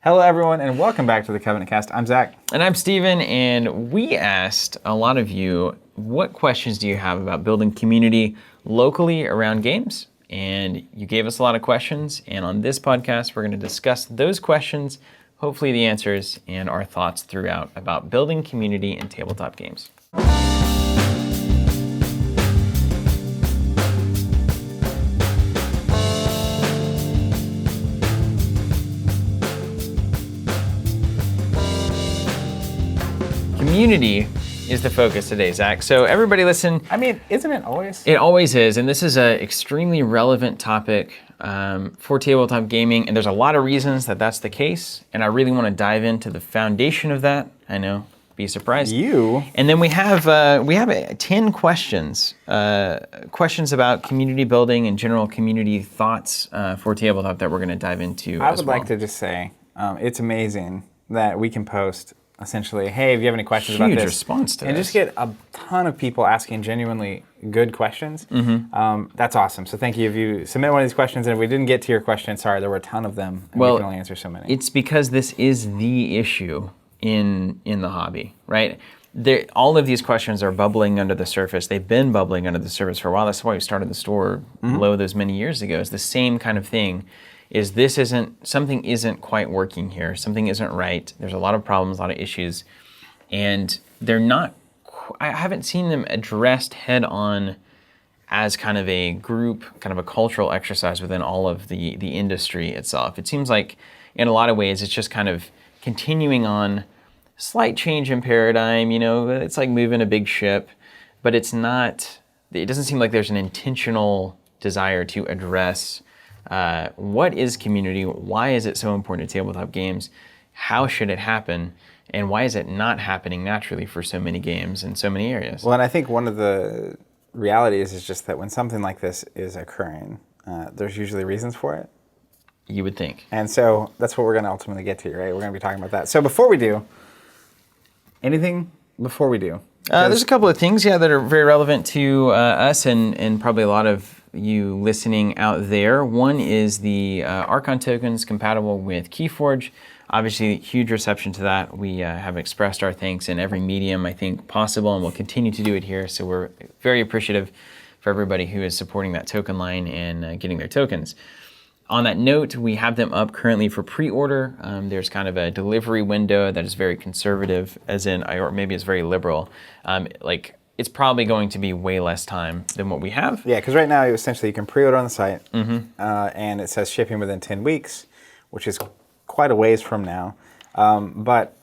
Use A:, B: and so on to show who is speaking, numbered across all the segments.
A: Hello, everyone, and welcome back to the Covenant Cast. I'm Zach.
B: And I'm Steven, and we asked a lot of you, what questions do you have about building community locally around games? And you gave us a lot of questions, and on this podcast, we're going to discuss those questions, hopefully the answers, and our thoughts throughout about building community in tabletop games. Community is the focus today, Zach. So everybody listen.
A: I mean, isn't it always?
B: It always is, and this is an extremely relevant topic for tabletop gaming, and there's a lot of reasons that that's the case, and I really want to dive into the foundation of that. I know, be surprised. And then we have 10 questions, questions about community building and general community thoughts for tabletop that we're going to dive into.
A: I would like to just say, it's amazing that we can post essentially, hey, if you have any questions about this,
B: response to
A: and
B: this.
A: just get a ton of people asking genuinely good questions. That's awesome. So thank you. If you submit one of these questions, and if we didn't get to your question, sorry, there were a ton of them, and we can only answer so many.
B: It's because this is the issue in the hobby, right? All of these questions are bubbling under the surface. They've been bubbling under the surface for a while. That's why we started the store low those many years ago. It's the same kind of thing. Something isn't quite working here. Something isn't right. There's a lot of problems, a lot of issues, and I haven't seen them addressed head on as kind of a group, kind of a cultural exercise within all of the industry itself. It seems like in a lot of ways it's just kind of continuing on, slight change in paradigm, it's like moving a big ship, but it doesn't seem like there's an intentional desire to address what is community? Why is it so important to tabletop games? How should it happen? And why is it not happening naturally for so many games in so many areas?
A: Well, and I think one of the realities is just that when something like this is occurring, there's usually reasons for it.
B: You would think.
A: And so that's what we're going to ultimately get to, right? We're going to be talking about that. So before we do, there's
B: a couple of things, that are very relevant to us and probably a lot of you listening out there. One is the Archon tokens compatible with Keyforge. Obviously, huge reception to that. We have expressed our thanks in every medium I think possible, and we'll continue to do it here. So we're very appreciative for everybody who is supporting that token line and getting their tokens. On that note, we have them up currently for pre-order. There's kind of a delivery window that is very conservative, or maybe it's very liberal. It's probably going to be way less time than what we have.
A: Yeah, because right now, essentially, you can pre-order on the site, and it says shipping within 10 weeks, which is quite a ways from now. But,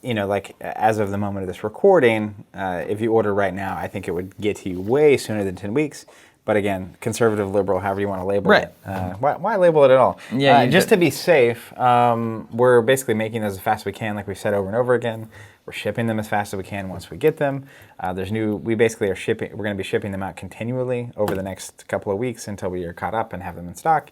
A: as of the moment of this recording, if you order right now, I think it would get to you way sooner than 10 weeks. But again, conservative, liberal, however you want to label it. Why label it at all?
B: Yeah,
A: just to be safe, we're basically making those as fast as we can, like we've said over and over again. We're shipping them as fast as we can once we get them. We basically are shipping. We're going to be shipping them out continually over the next couple of weeks until we are caught up and have them in stock.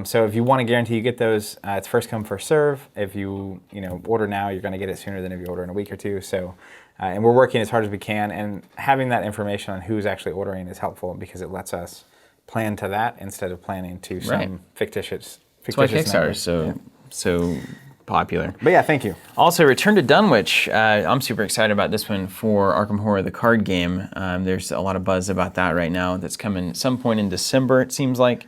A: So if you want to guarantee you get those, it's first come, first serve. If you order now, you're going to get it sooner than if you order in a week or two. So, and we're working as hard as we can, and having that information on who's actually ordering is helpful because it lets us plan to that instead of planning to some fictitious.
B: That's why Kickstarter is so popular.
A: But yeah, thank you.
B: Also, Return to Dunwich. I'm super excited about this one for Arkham Horror, the card game. There's a lot of buzz about that right now. That's coming some point in December, it seems like.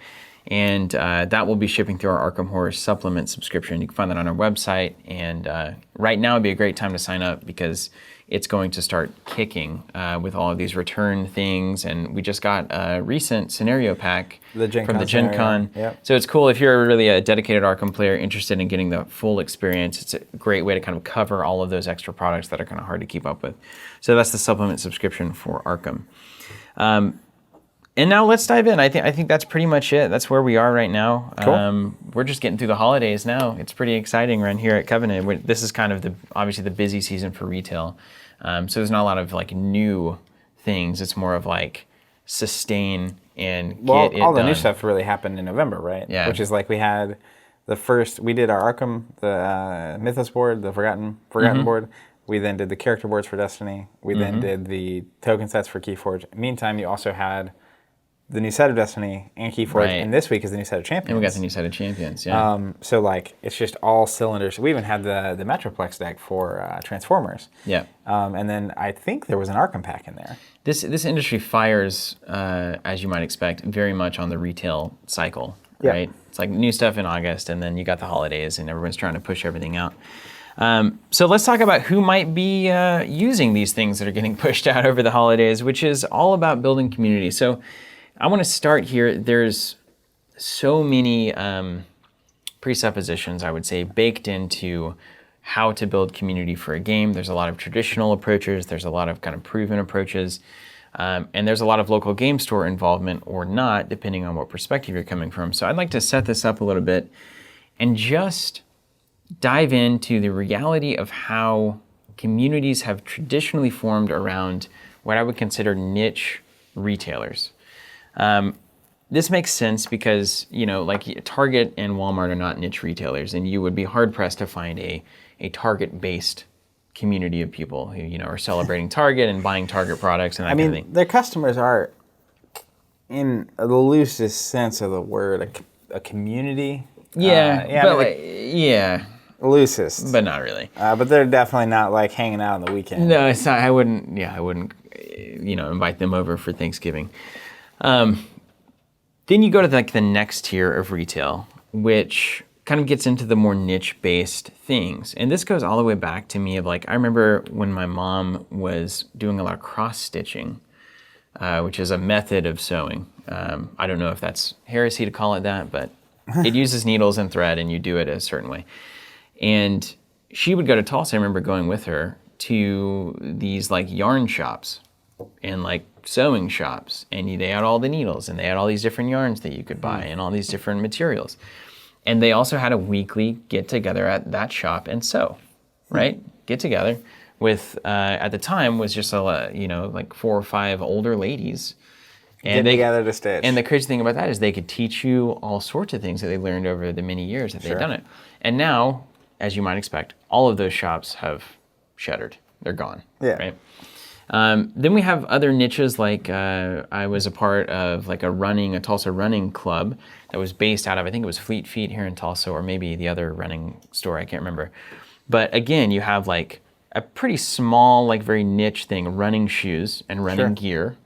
B: And that will be shipping through our Arkham Horror supplement subscription. You can find that on our website. And right now would be a great time to sign up because it's going to start kicking with all of these return things. And we just got a recent scenario pack from the Gen Con.
A: Yep.
B: So it's cool if you're really a dedicated Arkham player interested in getting the full experience. It's a great way to kind of cover all of those extra products that are kind of hard to keep up with. So that's the supplement subscription for Arkham. And now let's dive in. I think that's pretty much it. That's where we are right now.
A: Cool.
B: We're just getting through the holidays now. It's pretty exciting around here at Covenant. This is kind of obviously the busy season for retail. So there's not a lot of new things. It's more of sustain and get it done.
A: All the new stuff really happened in November, right?
B: Yeah.
A: Which is we had we did our Arkham, the Mythos board, the Forgotten board. We then did the character boards for Destiny. We then did the token sets for Keyforge. Meantime, you also had the new set of Destiny and Keyforge,
B: Right.
A: and this week is the new set of Champions.
B: And we got the new set of champions, yeah.
A: So like it's just all cylinders. We even had the Metroplex deck for Transformers.
B: Yeah.
A: And then I think there was an Arkham pack in there.
B: This industry fires, as you might expect, very much on the retail cycle,
A: Yeah.
B: right? It's like new stuff in August, and then you got the holidays, and everyone's trying to push everything out. So let's talk about who might be using these things that are getting pushed out over the holidays, which is all about building community. So I want to start here. There's so many presuppositions, I would say, baked into how to build community for a game. There's a lot of traditional approaches. There's a lot of kind of proven approaches. And there's a lot of local game store involvement or not, depending on what perspective you're coming from. So I'd like to set this up a little bit and just dive into the reality of how communities have traditionally formed around what I would consider niche retailers. This makes sense because, like Target and Walmart are not niche retailers, and you would be hard-pressed to find a Target-based community of people who, are celebrating Target and buying Target products and that kind of thing.
A: Their customers are, in the loosest sense of the word, a community.
B: Yeah,
A: Loosest.
B: but not really.
A: But they're definitely not like hanging out on the weekend.
B: No, it's not. I wouldn't, invite them over for Thanksgiving. Then you go to like the next tier of retail, which kind of gets into the more niche-based things. And this goes all the way back to me of like, I remember when my mom was doing a lot of cross-stitching, which is a method of sewing. I don't know if that's heresy to call it that, but it uses needles and thread and you do it a certain way. And she would go to Tulsa. I remember going with her to these like yarn shops and like sewing shops, and they had all the needles and they had all these different yarns that you could buy and all these different materials. And they also had a weekly get together at that shop and sew, right? Get together with, at the time was just like 4 or 5 older ladies.
A: And get together to stitch.
B: And the crazy thing about that is they could teach you all sorts of things that they learned over the many years that they'd done it. And now, as you might expect, all of those shops have shuttered. They're gone, right? Then we have other niches, like I was a part of like a Tulsa running club that was based out of, I think it was Fleet Feet here in Tulsa, or maybe the other running store, I can't remember. But again, you have like a pretty small, like very niche thing, running shoes and running gear.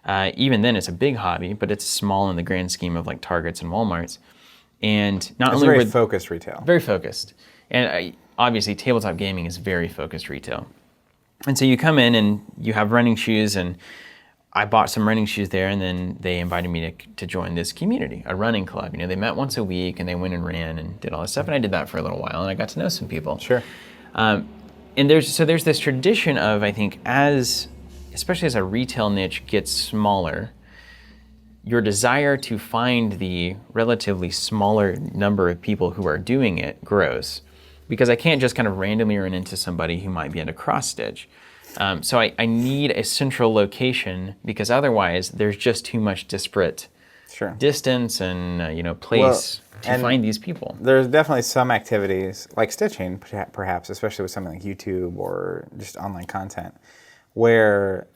B: Even then it's a big hobby, but it's small in the grand scheme of like Targets and Walmarts. And
A: it's very focused retail.
B: Very focused. And obviously tabletop gaming is very focused retail. And so you come in and you have running shoes, and I bought some running shoes there, and then they invited me to join this community, a running club. They met once a week and they went and ran and did all this stuff, and I did that for a little while, and I got to know some people.
A: Sure.
B: And there's this tradition of, I think, especially as a retail niche gets smaller, your desire to find the relatively smaller number of people who are doing it grows. Because I can't just kind of randomly run into somebody who might be into cross-stitch. So I need a central location, because otherwise there's just too much disparate distance and place to find these people.
A: There's definitely some activities, like stitching perhaps, especially with something like YouTube or just online content, where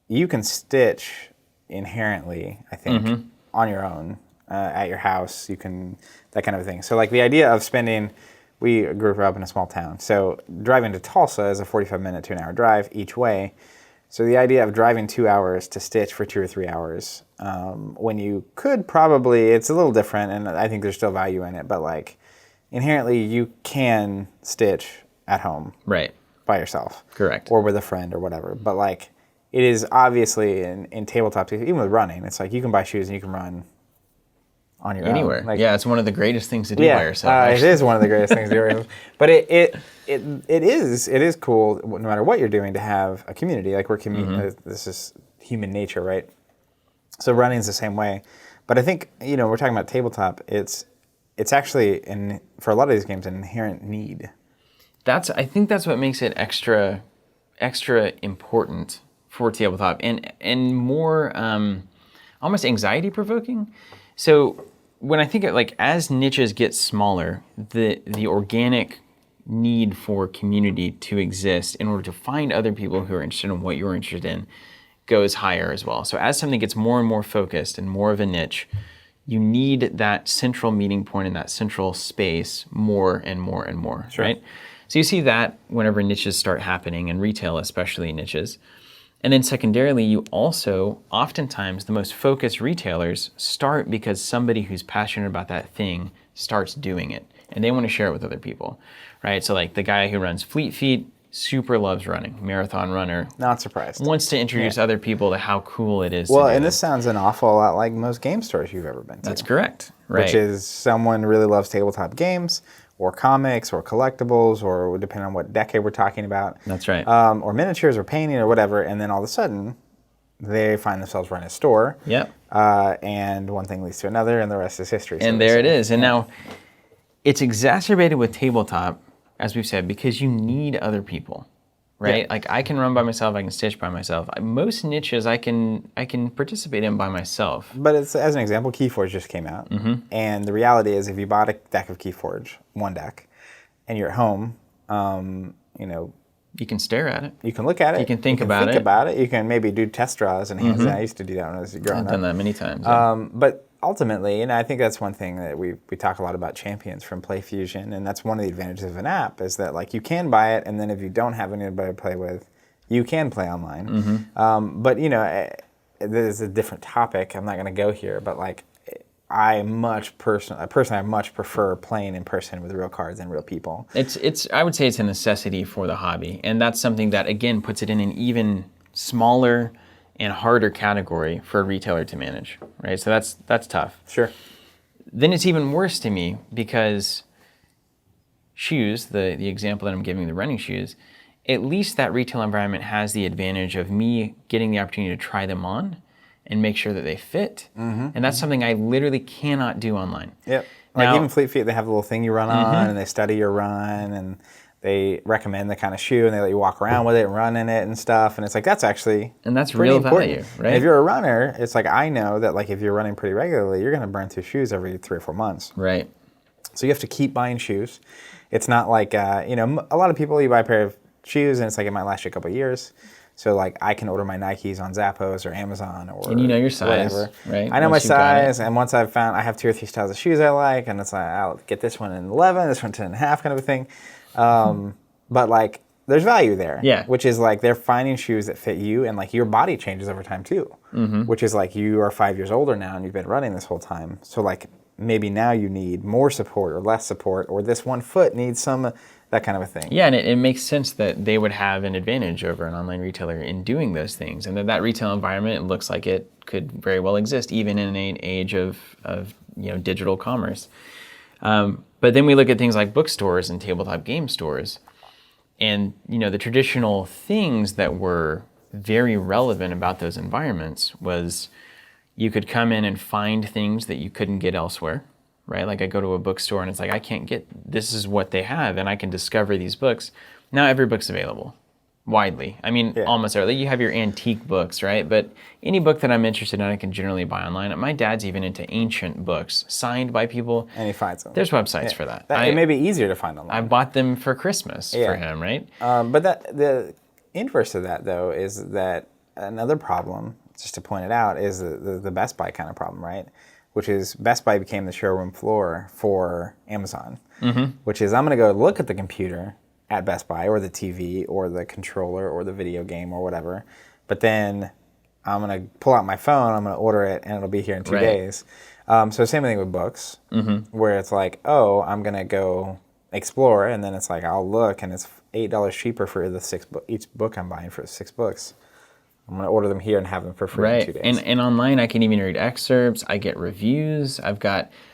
A: you can stitch inherently, I think, on your own, at your house, you can, that kind of thing. So like the idea of spending... We grew up in a small town, so driving to Tulsa is a 45-minute to an hour drive each way. So the idea of driving 2 hours to stitch for 2 or 3 hours, when you could probably, it's a little different, and I think there's still value in it, but like inherently you can stitch at home,
B: right,
A: by yourself,
B: correct,
A: or with a friend or whatever. But like it is obviously in tabletop, even with running, it's like you can buy shoes and you can run on your
B: anywhere.
A: own. Like,
B: it's one of the greatest things to do by yourself.
A: It is one of the greatest things to do by yourself. But it is cool, no matter what you're doing, to have a community. Like this is human nature, right? So running's the same way. But I think, we're talking about tabletop. It's actually, for a lot of these games, an inherent need.
B: I think that's what makes it extra important for tabletop, and more almost anxiety provoking. So when I think of like as niches get smaller, the organic need for community to exist in order to find other people who are interested in what you're interested in goes higher as well. So as something gets more and more focused and more of a niche, you need that central meeting point in that central space more and more and more, right? So you see that whenever niches start happening, in retail especially niches. And then secondarily, you also, oftentimes, the most focused retailers start because somebody who's passionate about that thing starts doing it, and they want to share it with other people, right? So like the guy who runs Fleet Feet, super loves running, marathon runner.
A: Not surprised.
B: Wants to introduce other people to how cool it is
A: Well,
B: to do
A: and
B: it.
A: this sounds an awful lot like most game stores you've ever been to.
B: That's correct, right?
A: Which is someone really loves tabletop games, or comics, or collectibles, or depending on what decade we're talking about.
B: That's right.
A: Or miniatures, or painting, or whatever, and then all of a sudden, they find themselves running a store.
B: Yep.
A: And one thing leads to another, and the rest is history.
B: And there it is. And now, it's exacerbated with tabletop, as we've said, because you need other people, right? Like I can run by myself, I can stitch by myself. Most niches I can participate in by myself.
A: But it's, as an example, Keyforge just came out, and the reality is, if you bought a deck of Keyforge, one deck, and you're at home, you know,
B: You can stare at it.
A: you can look at it.
B: You can think about it.
A: You can maybe do test draws and hands. I used to do that when I was growing
B: I've
A: up.
B: done that many times. Yeah.
A: But ultimately, and I think that's one thing that we talk a lot about champions from PlayFusion, and that's one of the advantages of an app, is that like you can buy it, and then if you don't have anybody to play with, you can play online. But you know, this is a different topic. I'm not going to go here, but like I much prefer playing in person with real cards and real people.
B: It's I would say it's a necessity for the hobby, and that's something that again puts it in an even smaller and harder category for a retailer to manage, right? So that's tough.
A: Sure.
B: Then it's even worse to me because shoes, the example that I'm giving, the running shoes, at least that retail environment has the advantage of me getting the opportunity to try them on and make sure that they fit. And that's something I literally cannot do online.
A: Yep. Like
B: Now-
A: even Fleet Feet, they have a little thing you run on, and they study your run, and they recommend the kind of shoe, and they let you walk around with it and run in it and stuff. And it's like, that's actually
B: And that's
A: pretty
B: real
A: important.
B: value, right?
A: And if you're a runner, it's like, I know that like if you're running pretty regularly, you're going to burn through shoes every 3 or 4 months.
B: Right.
A: So you have to keep buying shoes. It's not like, you know, a lot of people, you buy a pair of shoes and it's like it might last you a couple of years. So like I can order my Nikes on Zappos or Amazon or
B: And you know your size,
A: whatever.
B: right?
A: I know
B: Once
A: my
B: you've got it.
A: size, and once I've found, I have 2 or 3 styles of shoes I like, and it's like, I'll get this one in 11, this one 10 and a half kind of a thing. But like there's value there.
B: Yeah.
A: Which is like they're finding shoes that fit you, and like your body changes over time too. Which is like you are 5 years older now and you've been running this whole time. So like maybe now you need more support or less support, or this one foot needs some, that kind of a thing.
B: Yeah, and it makes sense that they would have an advantage over an online retailer in doing those things, and that retail environment looks like it could very well exist even in an age of you know, digital commerce. But then we look at things like bookstores and tabletop game stores, and you know, the traditional things that were very relevant about those environments was you could come in and find things that you couldn't get elsewhere. Right? Like I go to a bookstore and it's like, I can't get, this is what they have, and I can discover these books. Now every book's available widely. I mean, almost every, you have your antique books, right? But any book that I'm interested in, I can generally buy online. My dad's even into ancient books signed by people.
A: And he finds them.
B: There's websites for that.
A: It may be easier to find online.
B: I bought them for Christmas for him, right?
A: But the inverse of that, though, is that another problem, just to point it out, is the Best Buy kind of problem, right? Which is Best Buy became the showroom floor for Amazon, which is I'm going to go look at the computer at Best Buy or the TV or the controller or the video game or whatever, but then I'm going to pull out my phone, I'm going to order it, and it'll be here in 2 days. So same thing with books, where it's like, oh, I'm going to go explore, and then it's like I'll look, and it's $8 cheaper for each book I'm buying for 6 books. I'm going to order them here and have them for free in 2 days.
B: And online I can even read excerpts, I get reviews,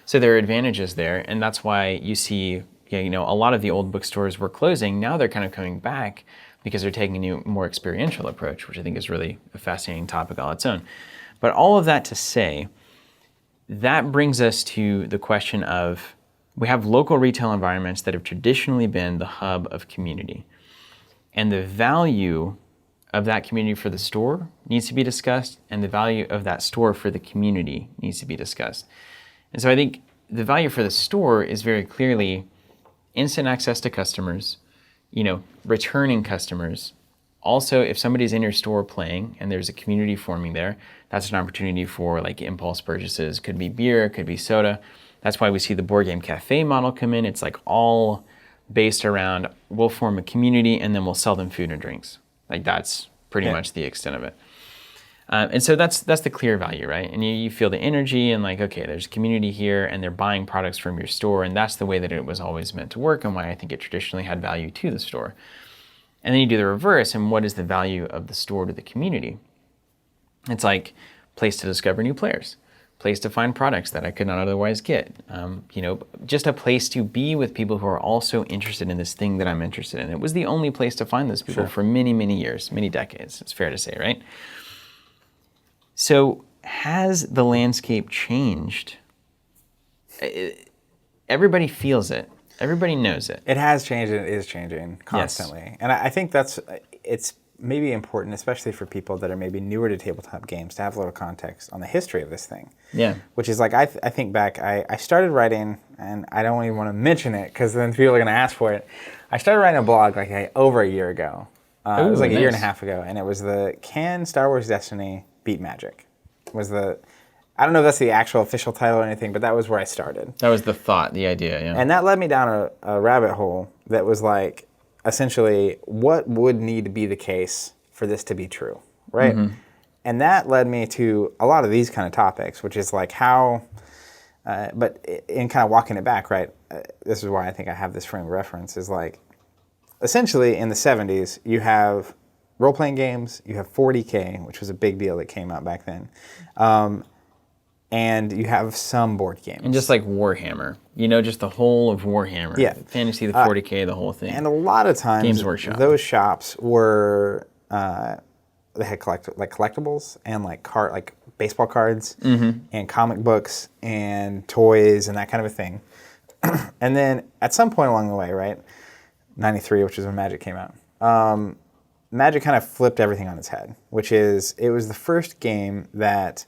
B: so there are advantages there, and that's why you see, you know, a lot of the old bookstores were closing. Now they're kind of coming back because they're taking a new, more experiential approach, which I think is really a fascinating topic all its own. But all of that to say, that brings us to the question of, we have local retail environments that have traditionally been the hub of community, and the value of that community for the store needs to be discussed, and the value of that store for the community needs to be discussed. And so I think the value for the store is very clearly instant access to customers, you know, returning customers, Also, if somebody's in your store playing and there's a community forming there, that's an opportunity for like impulse purchases. Could be beer, could be soda. That's why we see the board game cafe model come in. It's like all based around, we'll form a community and then we'll sell them food and drinks. Like that's pretty much the extent of it. And so that's the clear value, right? And you feel the energy and like, okay, there's a community here and they're buying products from your store, and that's the way that it was always meant to work and why I think it traditionally had value to the store. And then you do the reverse, and what is the value of the store to the community? It's like place to discover new players, place to find products that I could not otherwise get. Just a place to be with people who are also interested in this thing that I'm interested in. It was the only place to find those people for many, many years, many decades, it's fair to say, right? So has the landscape changed? Everybody feels it. Everybody knows it.
A: It has changed and it is changing constantly. Yes. And I think it's maybe important, especially for people that are maybe newer to tabletop games, to have a little context on the history of this thing.
B: Yeah.
A: Which is like, I think back, I started writing, and I don't even want to mention it because then people are going to ask for it. I started writing a blog over a year ago. It was like a year and a half ago, and it was Can Star Wars Destiny Beat Magic? I don't know if that's the actual official title or anything, but that was where I started.
B: That was the thought, the idea, yeah.
A: And that led me down a rabbit hole that was like, essentially, what would need to be the case for this to be true, right? Mm-hmm. And that led me to a lot of these kind of topics, which is like how, but in kind of walking it back, right? This is why I think I have this frame of reference, is like, essentially in the 70s, you have role-playing games, you have 40K, which was a big deal that came out back then, and you have some board games.
B: And just like Warhammer, just the whole of Warhammer.
A: Yeah.
B: Fantasy, the 40K, the whole thing.
A: And a lot of times,
B: Games Workshop.
A: Those shops were, they had collectibles and like baseball cards and comic books and toys and that kind of a thing. And then at some point along the way, right, 93, which is when Magic came out, Magic kind of flipped everything on its head, which is it was the first game that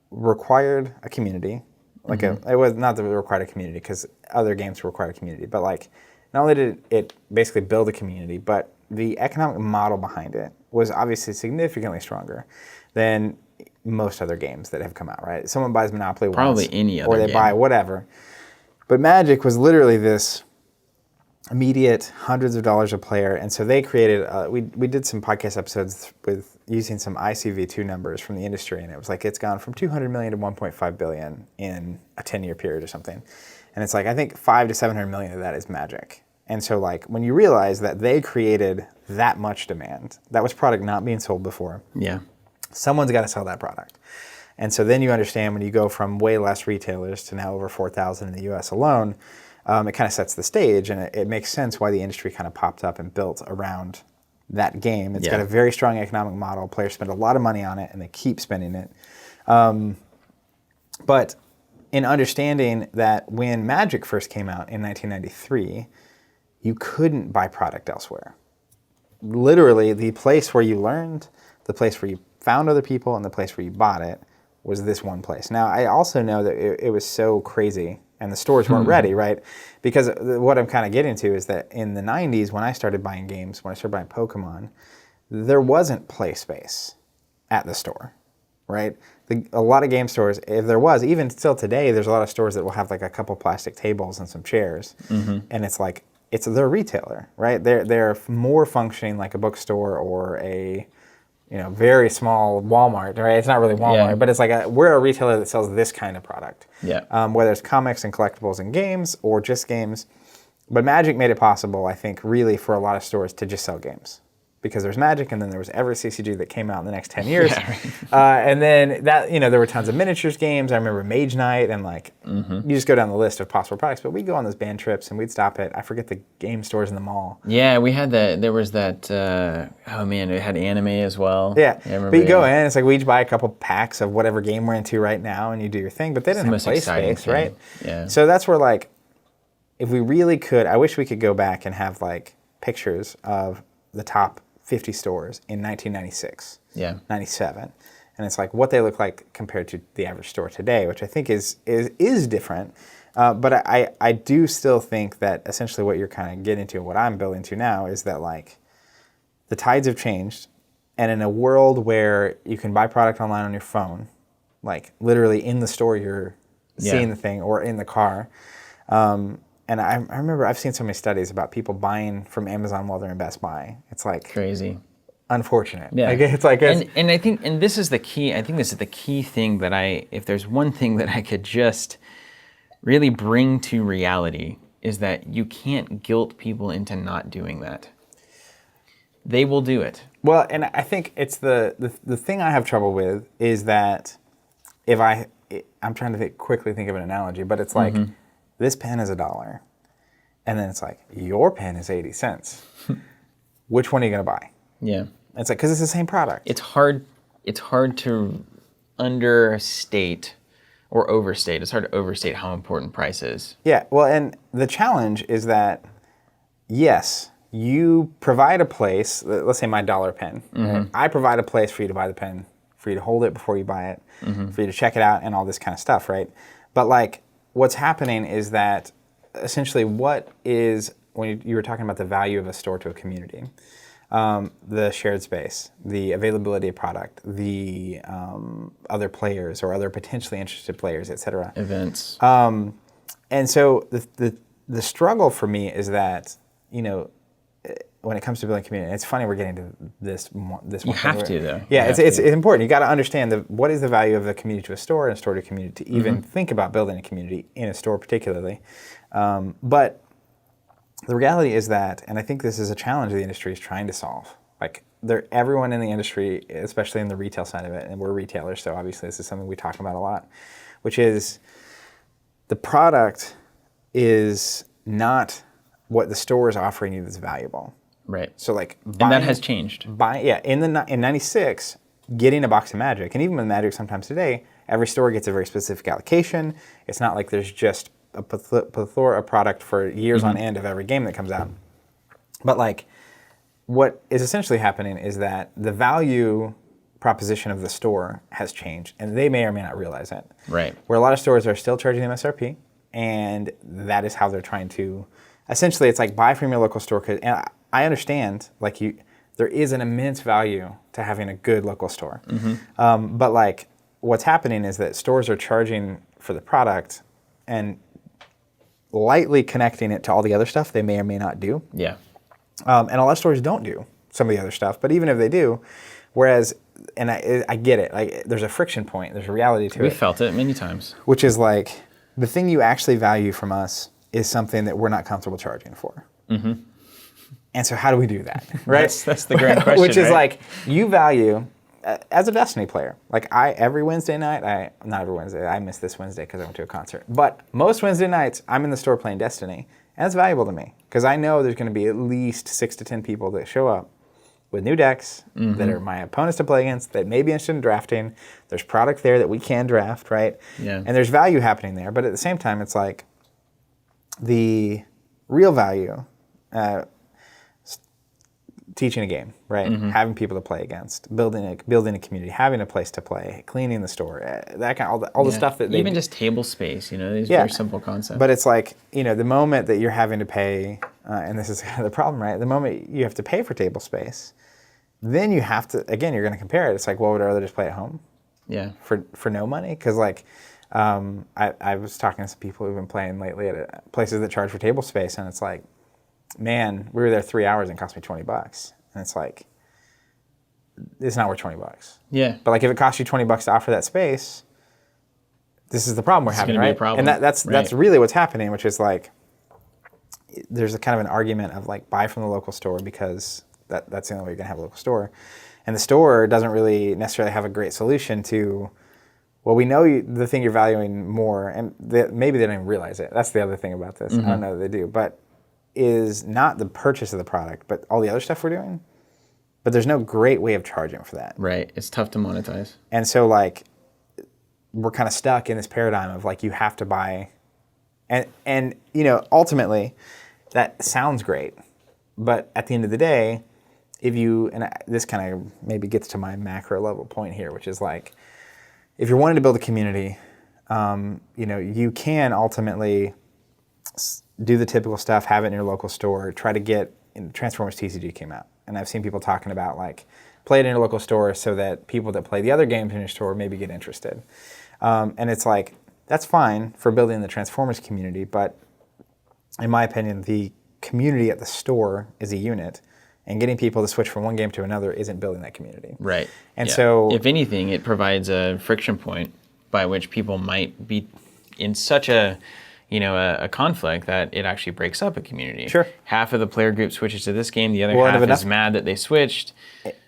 A: required a community. It was not that it required a community because other games required a community, but like not only did it basically build a community, but the economic model behind it was obviously significantly stronger than most other games that have come out, right? Someone buys Monopoly once.
B: Probably any other
A: or they
B: game.
A: buy whatever. But Magic was literally this immediate hundreds of dollars a player, and so they created we did some podcast episodes with using some ICV2 numbers from the industry, and it was like it's gone from 200 million to 1.5 billion in a 10-year period or something. And it's like I think 5 to 700 million of that is Magic. And so like when you realize that they created that much demand, that was product not being sold before.
B: Yeah.
A: Someone's got to sell that product. And so then you understand when you go from way less retailers to now over 4,000 in the US alone, it kind of sets the stage, and it makes sense why the industry kind of popped up and built around that game. It's got a very strong economic model. Players spend a lot of money on it, and they keep spending it. But in understanding that when Magic first came out in 1993, you couldn't buy product elsewhere. Literally, the place where you learned, the place where you found other people, and the place where you bought it was this one place. Now, I also know that it was so crazy and the stores weren't ready, right? Because what I'm kind of getting to is that in the 90s, when I started buying games, when I started buying Pokemon, there wasn't play space at the store, right? A lot of game stores, if there was, even still today, there's a lot of stores that will have like a couple plastic tables and some chairs, and it's like, they're a retailer, right? They're more functioning like a bookstore or a very small Walmart, right? It's not really Walmart, but it's like we're a retailer that sells this kind of product.
B: Yeah.
A: Whether it's comics and collectibles and games or just games. But Magic made it possible, I think, really for a lot of stores to just sell games. Because there's Magic, and then there was every CCG that came out in the next 10 years. And then that, there were tons of miniatures games. I remember Mage Knight, and you just go down the list of possible products. But we'd go on those band trips, and we'd stop at, I forget the game stores in the mall.
B: Yeah, we had there was that, it had anime as well.
A: Yeah, but you go in, it's like we each buy a couple packs of whatever game we're into right now, and you do your thing. But they didn't have play space, right?
B: Yeah.
A: So that's where, if we really could, I wish we could go back and have, pictures of the top 50 stores in 1996, 97. And it's like what they look like compared to the average store today, which I think is different. But I do still think that essentially what you're kind of getting to, what I'm building to now, is that the tides have changed, and in a world where you can buy product online on your phone, like literally in the store you're seeing the thing, or in the car. And I remember I've seen so many studies about people buying from Amazon while they're in Best Buy. It's like
B: crazy.
A: Unfortunate.
B: Yeah.
A: Like, it's like
B: and I think, and this is the key. I think this is the key thing that if there's one thing that I could just really bring to reality, is that you can't guilt people into not doing that. They will do it.
A: Well, and I think it's the thing I have trouble with is that if I'm trying to quickly think of an analogy, but it's like this pen is $1, and then it's like your pen is 80 cents. Which one are you going to buy?
B: Yeah.
A: It's like, because it's the same product.
B: It's hard to understate or overstate. It's hard to overstate how important price is.
A: Yeah, well, and the challenge is that, yes, you provide a place, let's say my dollar pen. Right? I provide a place for you to buy the pen, for you to hold it before you buy it, for you to check it out and all this kind of stuff, right? But like, what's happening is that essentially when you were talking about the value of a store to a community, the shared space, the availability of product, the other players or other potentially interested players, et cetera.
B: Events.
A: And so the struggle for me is that, when it comes to building community, it's funny we're getting to this
B: You have to, though.
A: Yeah, it's important. You got to understand what is the value of a community to a store and a store to a community to even think about building a community in a store particularly. But the reality is that, and I think this is a challenge the industry is trying to solve. Like, everyone in the industry, especially in the retail side of it, and we're retailers, so obviously this is something we talk about a lot, which is the product is not what the store is offering you that's valuable.
B: Right.
A: So like,
B: and that has changed.
A: In '96, getting a box of Magic, and even with Magic sometimes today, every store gets a very specific allocation. It's not like there's just a plethora of product for years on end of every game that comes out. But like, what is essentially happening is that the value proposition of the store has changed, and they may or may not realize it.
B: Right.
A: Where a lot of stores are still charging MSRP, and that is how they're trying to, essentially, it's like buy from your local store. And I understand, like, there is an immense value to having a good local store. But like, what's happening is that stores are charging for the product and lightly connecting it to all the other stuff they may or may not do.
B: Yeah.
A: And a lot of stores don't do some of the other stuff, but even if they do, whereas, and I get it, like, there's a friction point, there's a reality to it.
B: We felt it many times.
A: Which is like, the thing you actually value from us is something that we're not comfortable charging for. And so how do we do that, right?
B: That's the grand question,
A: Which is
B: right?
A: like, you value, as a Destiny player, like every Wednesday night, not every Wednesday, I missed this Wednesday because I went to a concert, but most Wednesday nights, I'm in the store playing Destiny, and it's valuable to me, because I know there's going to be at least 6 to 10 people that show up with new decks that are my opponents to play against, that may be interested in drafting. There's product there that we can draft, right?
B: Yeah.
A: And there's value happening there, but at the same time, it's like, the real value, teaching a game, right? Having people to play against, building a community, having a place to play, cleaning the store, that kind of all the stuff that
B: even just table space, these very simple concepts.
A: But it's like, the moment that you're having to pay, and this is kind of the problem, right? The moment you have to pay for table space, then you have to, again, you're going to compare it. It's like, well, would I rather just play at home?
B: Yeah.
A: For no money? Because like, I was talking to some people who've been playing lately at places that charge for table space, and it's like, man, we were there 3 hours and it cost me $20. And it's like, it's not worth $20.
B: Yeah.
A: But like, if it costs you $20 to offer that space, this is the problem we're having, right?
B: Be a problem.
A: And that's really what's happening, which is like, there's a kind of an argument of like, buy from the local store because that's the only way you're gonna have a local store. And the store doesn't really necessarily have a great solution to, well, we know the thing you're valuing more, and maybe they don't even realize it. That's the other thing about this. I don't know that they do, but is not the purchase of the product, but all the other stuff we're doing. But there's no great way of charging for that.
B: Right. It's tough to monetize.
A: And so like, we're kind of stuck in this paradigm of like, you have to buy, and ultimately that sounds great, but at the end of the day, this kind of maybe gets to my macro level point here, which is like, if you're wanting to build a community, you can ultimately do the typical stuff, have it in your local store, try to get, Transformers TCG came out. and I've seen people talking about like play it in your local store so that people that play the other games in your store maybe get interested. And it's like, that's fine for building the Transformers community, but in my opinion, the community at the store is a unit, and getting people to switch from one game to another isn't building that community.
B: Right.
A: And so,
B: if anything, it provides a friction point by which people might be in such a conflict that it actually breaks up a community.
A: Sure.
B: Half of the player group switches to this game, the other
A: Well,
B: half
A: and if
B: is mad that they switched.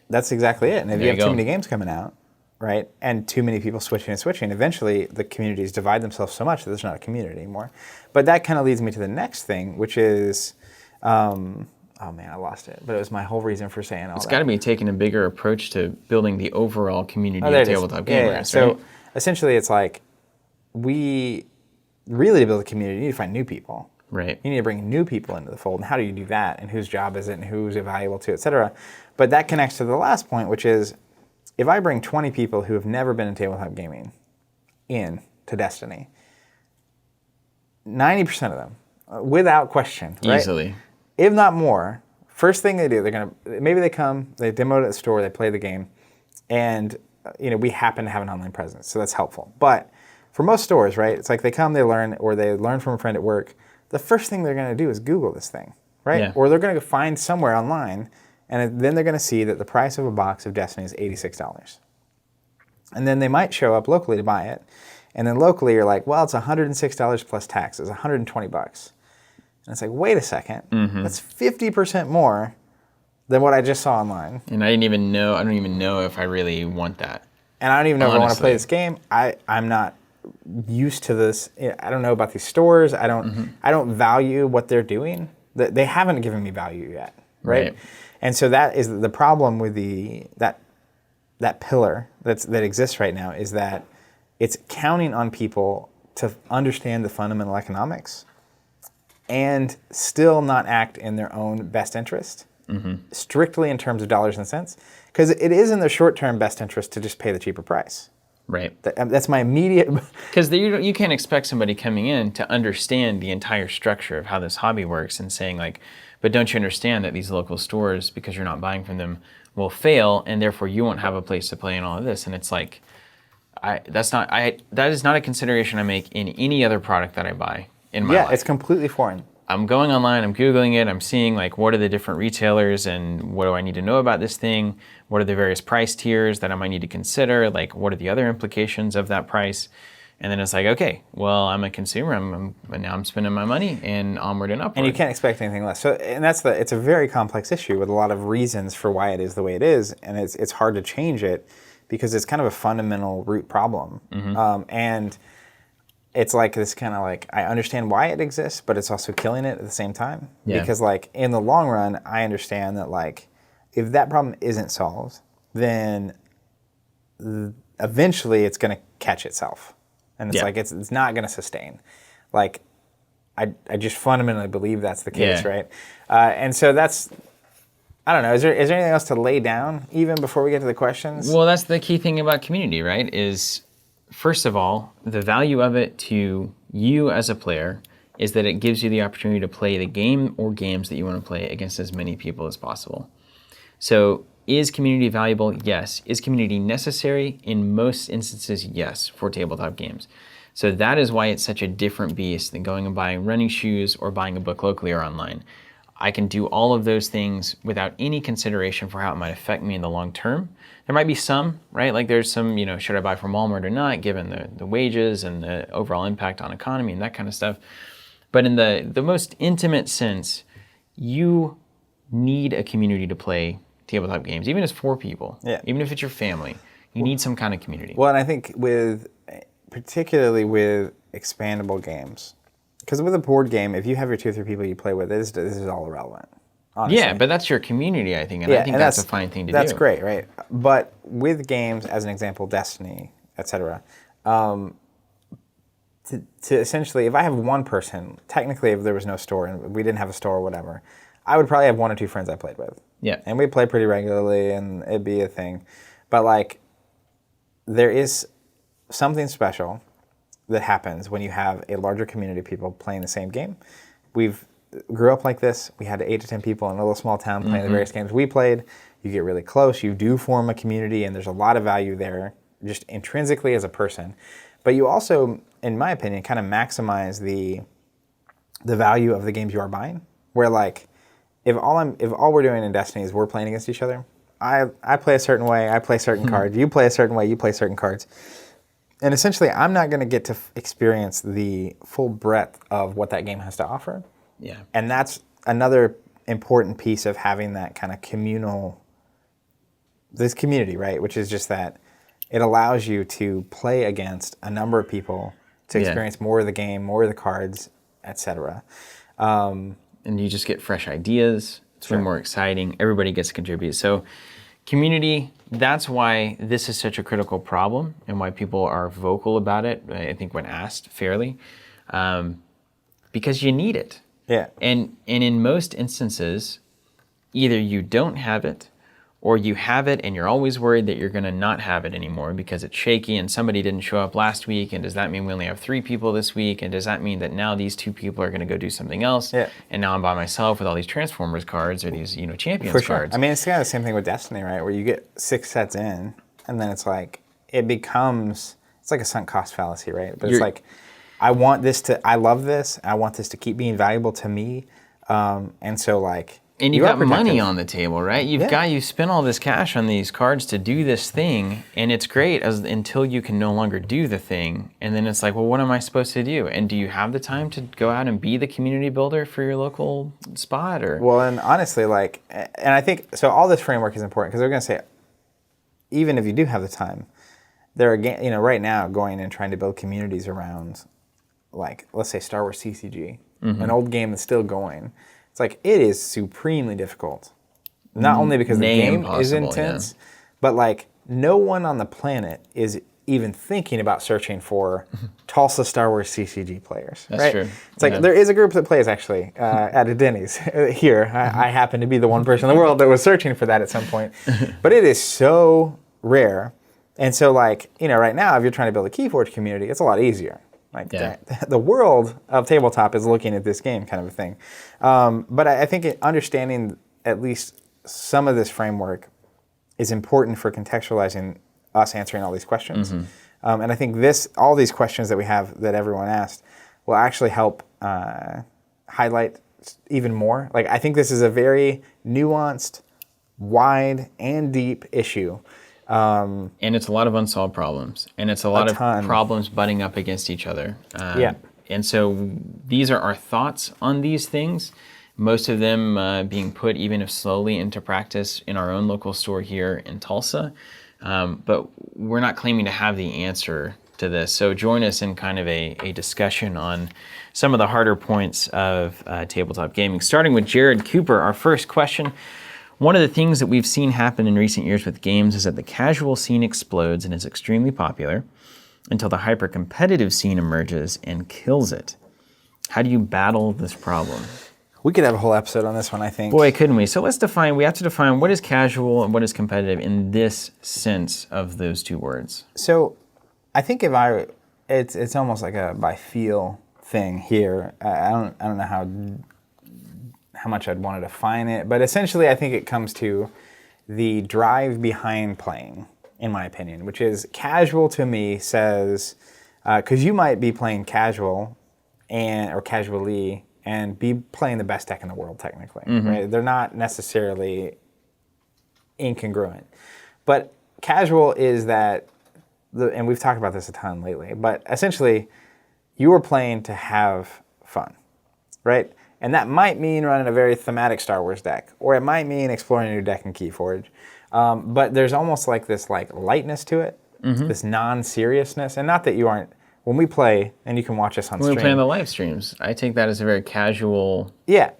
A: that's exactly it. And if
B: There
A: you
B: you
A: have too
B: go.
A: many games coming out, right, and too many people switching and switching, eventually the communities divide themselves so much that there's not a community anymore. But that kind of leads me to the next thing, which is, oh man, I lost it. But it was my whole reason for saying all
B: It's
A: that.
B: got to be taking a bigger approach to building the overall community
A: Oh, there
B: of
A: it is.
B: tabletop
A: Yeah,
B: gamers.
A: yeah. So
B: right?
A: essentially, it's like we really, to build a community, you need to find new people.
B: Right.
A: You need to bring new people into the fold. And how do you do that? And whose job is it? And who's it valuable to, et cetera. But that connects to the last point, which is if I bring 20 people who have never been in tabletop gaming in to Destiny, 90% of them, without question, right?
B: Easily.
A: If not more, first thing they do, maybe they come, they demo it at the store, they play the game, and we happen to have an online presence, so that's helpful. But for most stores, right, it's like they come, they learn, or they learn from a friend at work. The first thing they're going to do is Google this thing, right?
B: Yeah.
A: Or they're going to go find somewhere online, and then they're going to see that the price of a box of Destiny is $86. And then they might show up locally to buy it, and then locally you're like, well, it's $106 plus taxes, $120. And it's like, wait a second, that's 50% more than what I just saw online.
B: And I don't even know if I really want that.
A: And I don't even know if I want to
B: Honestly.
A: play this game. I'm not used to this. I don't know about these stores. I don't value what they're doing. They haven't given me value yet, right? And so that is the problem with that pillar that exists right now, is that it's counting on people to understand the fundamental economics and still not act in their own best interest, strictly in terms of dollars and cents, because it is in their short-term best interest to just pay the cheaper price.
B: Right.
A: That's my immediate...
B: Because you can't expect somebody coming in to understand the entire structure of how this hobby works and saying like, but don't you understand that these local stores, because you're not buying from them, will fail, and therefore you won't have a place to play in all of this. And it's like, that is not a consideration I make in any other product that I buy in my life.
A: Yeah, it's completely foreign.
B: I'm going online, I'm Googling it, I'm seeing like what are the different retailers and what do I need to know about this thing? What are the various price tiers that I might need to consider? Like what are the other implications of that price? And then it's like, okay, well, I'm a consumer, now I'm spending my money and onward and upward.
A: And you can't expect anything less. So, and it's a very complex issue with a lot of reasons for why it is the way it is, and it's hard to change it because it's kind of a fundamental root problem. And it's like this kind of like, I understand why it exists, but it's also killing it at the same time.
B: Yeah.
A: Because like in the long run, I understand that like if that problem isn't solved, then eventually it's going to catch itself. And it's like, it's not going to sustain. Like, I just fundamentally believe that's the case, right? And so that's, I don't know, is there anything else to lay down even before we get to the questions?
B: Well, that's the key thing about community, right? Is first of all, the value of it to you as a player is that it gives you the opportunity to play the game or games that you want to play against as many people as possible. So is community valuable? Yes. Is community necessary? In most instances, yes, for tabletop games. So that is why it's such a different beast than going and buying running shoes or buying a book locally or online. I can do all of those things without any consideration for how it might affect me in the long term. There might be some, right? Like there's some, should I buy from Walmart or not, given the wages and the overall impact on economy and that kind of stuff. But in the most intimate sense, you need a community to play tabletop games, even if it's 4 people, even if it's your family. You need some kind of community.
A: Well, and I think particularly with expandable games, because with a board game, if you have your 2 or 3 people you play with, this is all irrelevant. Honestly.
B: Yeah, but that's your community, I think, and I think that's a fine thing to do.
A: That's great, right? But with games, as an example, Destiny, etc., to essentially, if I have one person, technically, if there was no store and we didn't have a store or whatever, I would probably have 1 or 2 friends I played with.
B: Yeah.
A: And we'd play pretty regularly, and it'd be a thing. But like, there is something special that happens when you have a larger community of people playing the same game. grew up like this. We had 8 to 10 people in a little small town playing the various games we played. You get really close. You do form a community, and there's a lot of value there, just intrinsically as a person. But you also, in my opinion, kind of maximize the value of the games you are buying. Where like, if all we're doing in Destiny is we're playing against each other, I play a certain way, I play certain cards, you play a certain way, you play certain cards. And essentially, I'm not going to get to experience the full breadth of what that game has to offer.
B: Yeah.
A: And that's another important piece of having that kind of this community, right? Which is just that it allows you to play against a number of people to experience more of the game, more of the cards, etc.
B: And you just get fresh ideas. It's way more exciting. Everybody gets to contribute. So community, that's why this is such a critical problem and why people are vocal about it, I think when asked fairly, because you need it.
A: Yeah.
B: And in most instances, either you don't have it or you have it and you're always worried that you're going to not have it anymore because it's shaky and somebody didn't show up last week, and does that mean we only have 3 people this week, and does that mean that now these 2 people are going to go do something else, and now I'm by myself with all these Transformers cards or these Champions
A: For sure.
B: cards.
A: I mean, it's kind of the same thing with Destiny, right? Where you get 6 sets in, and then it's like, it's like a sunk cost fallacy, right? But it's like, I love this, I want this to keep being valuable to me, and so like,
B: and you've got money on the table, right? You spent all this cash on these cards to do this thing, and it's great until you can no longer do the thing. And then it's like, well, what am I supposed to do? And do you have the time to go out and be the community builder for your local spot? Or
A: well, and honestly, like, and I think, so all this framework is important because they're going to say, even if you do have the time, there are, right now going and trying to build communities around, like, let's say Star Wars CCG, an old game that's still going. It's like, it is supremely difficult. Not only because the game is intense, but like, no one on the planet is even thinking about searching for Tulsa Star Wars CCG players.
B: That's
A: right?
B: true.
A: It's like, there is a group that plays actually at a Denny's here. I happen to be the one person in the world that was searching for that at some point. But it is so rare. And so like, right now, if you're trying to build a Keyforge community, it's a lot easier. Like the world of tabletop is looking at this game kind of a thing. But I think understanding at least some of this framework is important for contextualizing us answering all these questions. And I think all these questions that we have that everyone asked will actually help highlight even more. Like, I think this is a very nuanced, wide, and deep issue.
B: And it's a lot of unsolved problems, and it's a lot of problems butting up against each other. And so these are our thoughts on these things, most of them being put, even if slowly, into practice in our own local store here in Tulsa. But we're not claiming to have the answer to this. So join us in kind of a discussion on some of the harder points of tabletop gaming. Starting with Jared Cooper, our first question. One of the things that we've seen happen in recent years with games is that the casual scene explodes and is extremely popular until the hyper-competitive scene emerges and kills it. How do you battle this problem?
A: We could have a whole episode on this one, I think.
B: Boy, couldn't we? So we have to define what is casual and what is competitive in this sense of those two words.
A: So I think it's almost like a by feel thing here. I don't know how much I'd want to define it, but essentially I think it comes to the drive behind playing, in my opinion, which is casual to me says, because you might be playing casual or casually and be playing the best deck in the world technically, right? They're not necessarily incongruent, but casual is that, and we've talked about this a ton lately, but essentially you are playing to have fun, right? And that might mean running a very thematic Star Wars deck, or it might mean exploring a new deck in Keyforge. But there's almost like this lightness to it, this non-seriousness. And not that you aren't, when we play, and you can watch us on stream.
B: When we play on the live streams, I take that as a very casual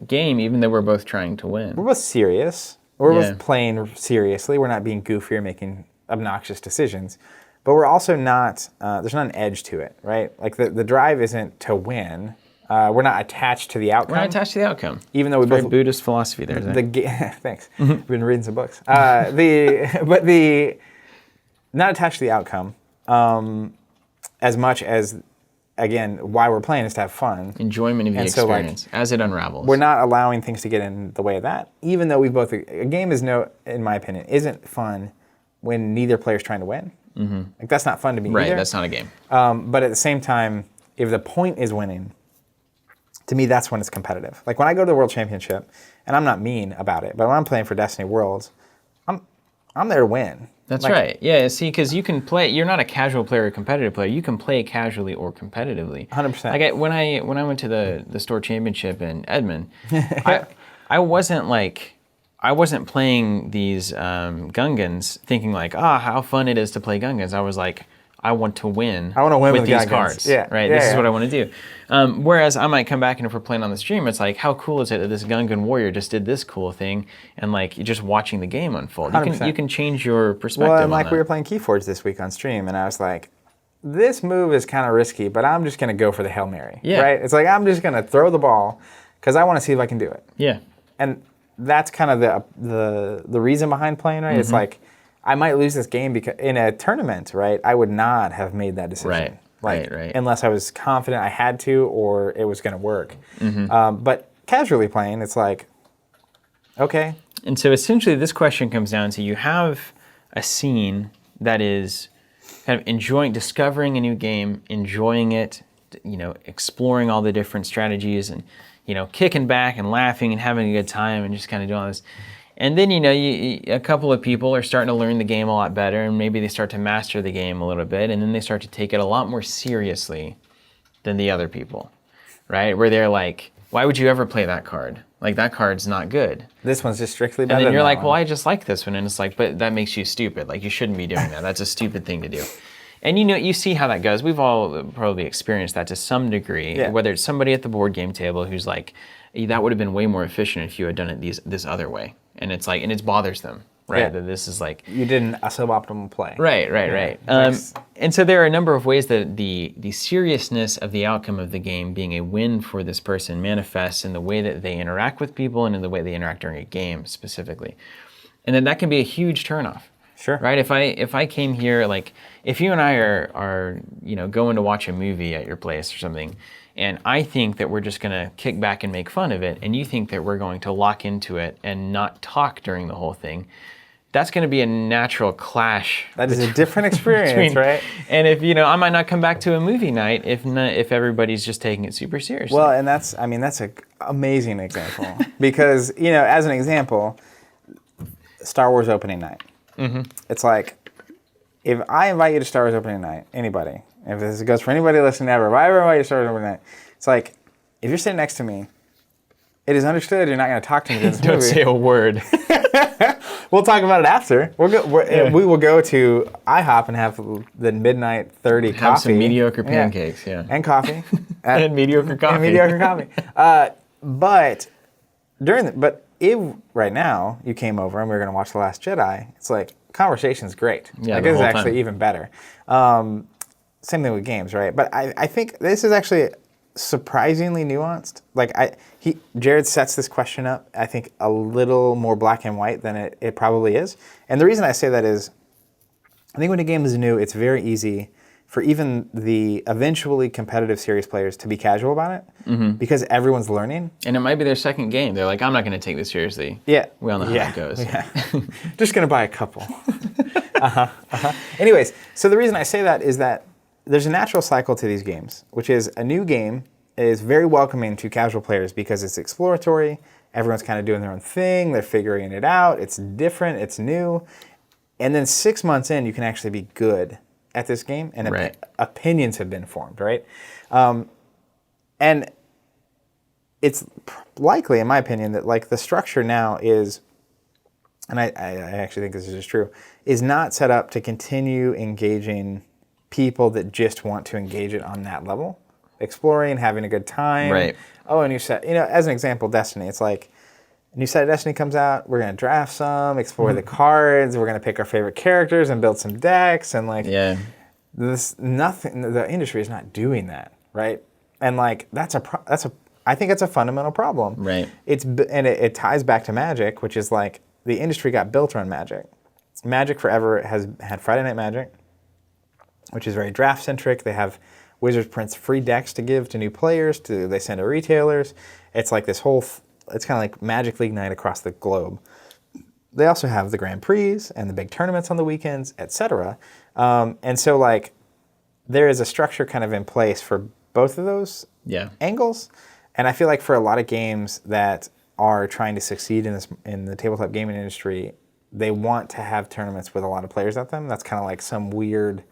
B: game, even though we're both trying to win.
A: We're both serious. We're both playing seriously. We're not being goofy or making obnoxious decisions. But we're also not, there's not an edge to it, right? Like the drive isn't to win. We're not attached to the outcome.
B: We're not attached to the outcome.
A: Even though we both
B: Buddhist philosophy there.
A: Thanks. We've been reading some books. Not attached to the outcome, as much as again, why we're playing is to have fun.
B: Enjoyment of the
A: And so, like,
B: experience as it unravels.
A: We're not allowing things to get in the way of that, even though we both, a game is in my opinion, isn't fun when neither player's trying to win. Like, that's not fun to me
B: Right,
A: either.
B: that's not a game.
A: But at the same time, if the point is winning, to me, that's when it's competitive. Like, when I go to the World Championship, and I'm not mean about it, but when I'm playing for Destiny Worlds, I'm there to win.
B: That's
A: Like,
B: right. Yeah, see, because you can play, you're not a casual player or competitive player. You can play casually or competitively.
A: 100%.
B: Like, when I went to the store championship in Edmond, I wasn't playing these Gungans thinking like, how fun it is to play Gungans. I was like, I want to win.
A: I want to win with
B: these
A: Gungans.
B: cards.
A: Yeah.
B: Right.
A: Yeah,
B: This is what I want to do. Whereas I might come back and if we're playing on the stream, it's like, how cool is it that this Gungan warrior just did this cool thing, and like you're just watching the game unfold.
A: 100%.
B: You can change your perspective.
A: Well, and
B: on
A: like
B: that.
A: we were playing Keyforge this week on stream, and I was like, this move is kind of risky, but I'm just going to go for the Hail Mary.
B: Yeah.
A: Right? It's like, I'm just going to throw the ball because I want to see if I can do it.
B: Yeah.
A: And that's kind of the reason behind playing, right? It's like, I might lose this game because in a tournament, right? I would not have made that decision.
B: Right.
A: Like,
B: Right.
A: unless I was confident I had to or it was going to work. But casually playing, it's like, okay.
B: And so essentially this question comes down to, you have a scene that is kind of discovering a new game, enjoying it, exploring all the different strategies and, kicking back and laughing and having a good time and just kind of doing all this. And then, a couple of people are starting to learn the game a lot better, and maybe they start to master the game a little bit, and then they start to take it a lot more seriously than the other people, right? Where they're like, why would you ever play that card? Like, that card's not good.
A: This one's just strictly better
B: And then you're
A: than
B: like,
A: that
B: well,
A: one.
B: I just like this one. And it's like, but that makes you stupid. Like, you shouldn't be doing that. That's a stupid thing to do. And you see how that goes. We've all probably experienced that to some degree, whether it's somebody at the board game table who's like, that would have been way more efficient if you had done it this other way. And it's like, and it bothers them, right?
A: Yeah.
B: That this is like,
A: You didn't a suboptimal play.
B: right. And so there are a number of ways that the seriousness of the outcome of the game being a win for this person manifests in the way that they interact with people and in the way they interact during a game specifically. And then that can be a huge turnoff.
A: Sure.
B: Right? If I came here, like, if you and I are going to watch a movie at your place or something, and I think that we're just going to kick back and make fun of it, and you think that we're going to lock into it and not talk during the whole thing, that's going to be a natural clash.
A: That is a different experience, right?
B: And if, I might not come back to a movie night if everybody's just taking it super seriously.
A: Well, and that's an amazing example. Because, as an example, Star Wars opening night. It's like, if I invite you to Star Wars opening night, anybody, if this goes for anybody listening ever, if I ever invite you to Star Wars opening night, it's like, if you're sitting next to me, it is understood you're not going to talk to me in this
B: Don't
A: movie.
B: say a word.
A: We'll talk about it after. We will go to IHOP and have the midnight 30 coffee.
B: Have some mediocre pancakes,
A: And coffee.
B: And mediocre coffee.
A: And mediocre coffee. But if right now you came over and we were going to watch The Last Jedi, it's like, conversation's great.
B: Yeah,
A: like,
B: the
A: this is
B: whole
A: actually
B: time.
A: even better. Same thing with games, right? But I think this is actually surprisingly nuanced. Like, Jared sets this question up, I think, a little more black and white than it probably is. And the reason I say that is, I think when a game is new, it's very easy for even the eventually competitive serious players to be casual about it because everyone's learning.
B: And it might be their second game. They're like, I'm not going to take this seriously.
A: Yeah.
B: We all know how that goes.
A: Yeah. Just going to buy a couple. Anyways, so the reason I say that is that there's a natural cycle to these games, which is a new game is very welcoming to casual players because it's exploratory. Everyone's kind of doing their own thing. They're figuring it out. It's different. It's new. And then 6 months in, you can actually be good at this game, and
B: Right.
A: opinions have been formed, right? And it's likely, in my opinion, that like the structure now is, and I actually think this is just true, is not set up to continue engaging people that just want to engage it on that level, exploring, having a good time.
B: Right.
A: Oh, a new set. As an example, Destiny. It's like, a new set of Destiny comes out, we're going to draft some, explore the cards, we're going to pick our favorite characters and build some decks, and like,
B: Yeah.
A: the industry is not doing that, right? And like, I think it's a fundamental problem.
B: Right.
A: It ties back to Magic, which is like, the industry got built around Magic. Magic forever has had Friday Night Magic, which is very draft-centric. They have Wizards prints free decks to give to new players. They send to retailers. It's like this whole. It's kind of like Magic League Night across the globe. They also have the Grand Prix and the big tournaments on the weekends, etc. And so like there is a structure kind of in place for both of those angles. And I feel like for a lot of games that are trying to succeed in the tabletop gaming industry, they want to have tournaments with a lot of players at them. That's kind of like some weird,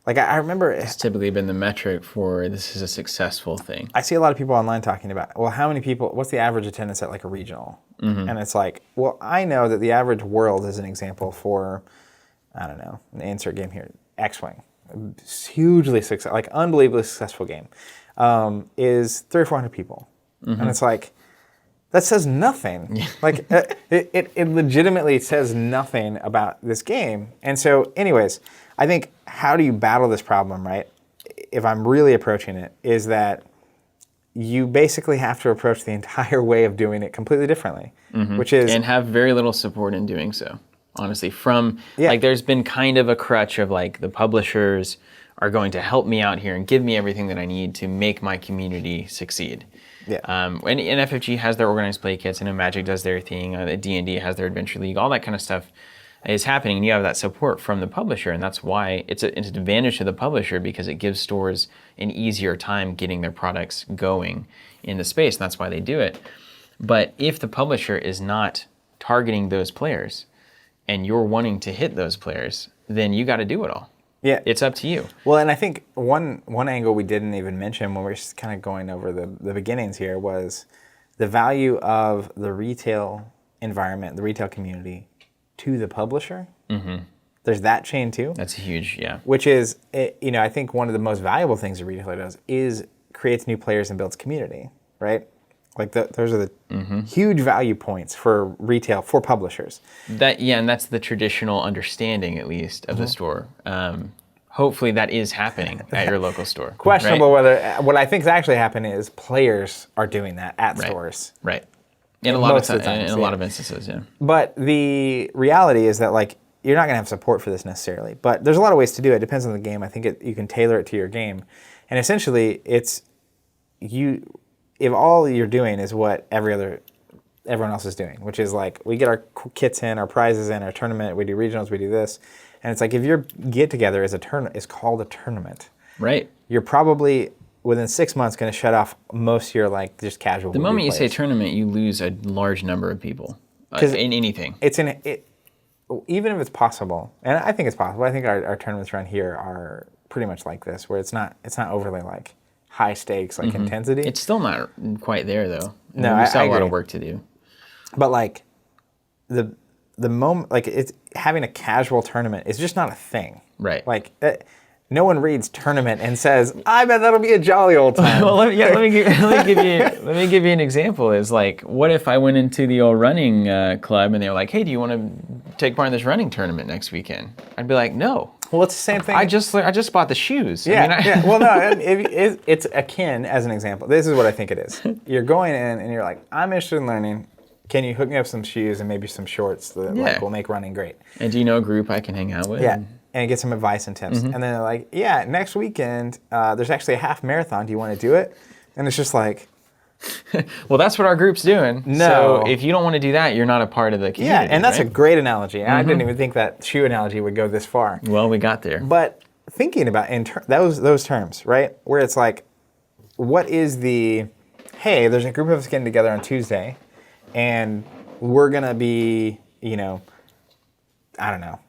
A: like I remember...
B: It's typically been the metric for this is a successful thing.
A: I see a lot of people online talking about, well, how many people, what's the average attendance at like a regional? Mm-hmm. And it's like, well, I know that the average world is an example for, I don't know, an insert game here, X-Wing. Hugely successful, like unbelievably successful game, is 300 or 400 people. Mm-hmm. And it's like, that says nothing. Like, it legitimately says nothing about this game. And so, anyways, I think how do you battle this problem, right? If I'm really approaching it, is that you basically have to approach the entire way of doing it completely differently, which is...
B: And have very little support in doing so, honestly. Like, there's been kind of a crutch of, like, the publishers are going to help me out here and give me everything that I need to make my community succeed.
A: Yeah.
B: And FFG has their organized play kits, and Magic does their thing, D&D has their Adventure League, all that kind of stuff is happening, and you have that support from the publisher, and that's why it's an advantage to the publisher because it gives stores an easier time getting their products going in the space, and that's why they do it. But if the publisher is not targeting those players, and you're wanting to hit those players, then you got to do it all.
A: Yeah,
B: it's up to you.
A: Well, and I think one angle we didn't even mention when we were just kind of going over the beginnings here was the value of the retail environment, the retail community, to the publisher. Mm-hmm. There's that chain too.
B: That's huge, yeah.
A: Which is, I think one of the most valuable things a retailer does is creates new players and builds community, right? Like those are the huge value points for retail, for publishers.
B: And that's the traditional understanding, at least, of the store. Hopefully that is happening at your local store.
A: Questionable whether, what I think is actually happening is players are doing that at stores.
B: Right. In a lot of instances, yeah.
A: But the reality is that like you're not going to have support for this necessarily. But there's a lot of ways to do it. It depends on the game. I think you can tailor it to your game. And essentially, it's if all you're doing is what everyone else is doing, which is like we get our kits in, our prizes in, our tournament, we do regionals, we do this. And it's like if your get-together is called a tournament.
B: Right.
A: You're probably within 6 months going to shut off most of your like just casual.
B: The moment you say tournament, you lose a large number of people in anything.
A: Even if it's possible, and I think it's possible. I think our tournaments around here are pretty much like this, where it's not overly like high stakes, like intensity.
B: It's still not quite there though.
A: No,
B: we still
A: I
B: have a lot
A: agree.
B: of work to do.
A: But like the moment, like it's having a casual tournament is just not a thing.
B: Right.
A: Like no one reads tournament and says, "I bet that'll be a jolly old time."
B: Well, let me give you an example. Is like, what if I went into the old running club and they were like, "Hey, do you want to take part in this running tournament next weekend?" I'd be like, "No."
A: Well, it's the same thing.
B: I just bought the shoes.
A: Yeah, Well, no, it's akin, as an example. This is what I think it is. You're going in and you're like, I'm interested in learning. Can you hook me up some shoes and maybe some shorts that like, will make running great?
B: And do you know a group I can hang out with?
A: Yeah, and get some advice and tips. And then they're like, yeah, next weekend, there's actually a half marathon. Do you want to do it? And it's just like...
B: Well, that's what our group's doing.
A: No.
B: So if you don't want to do that, you're not a part of the community.
A: Yeah, and that's a great analogy. And I didn't even think that shoe analogy would go this far.
B: Well, we got there.
A: But thinking about those terms, right? Where it's like, what is hey, there's a group of us getting together on Tuesday, and we're going to be, I don't know,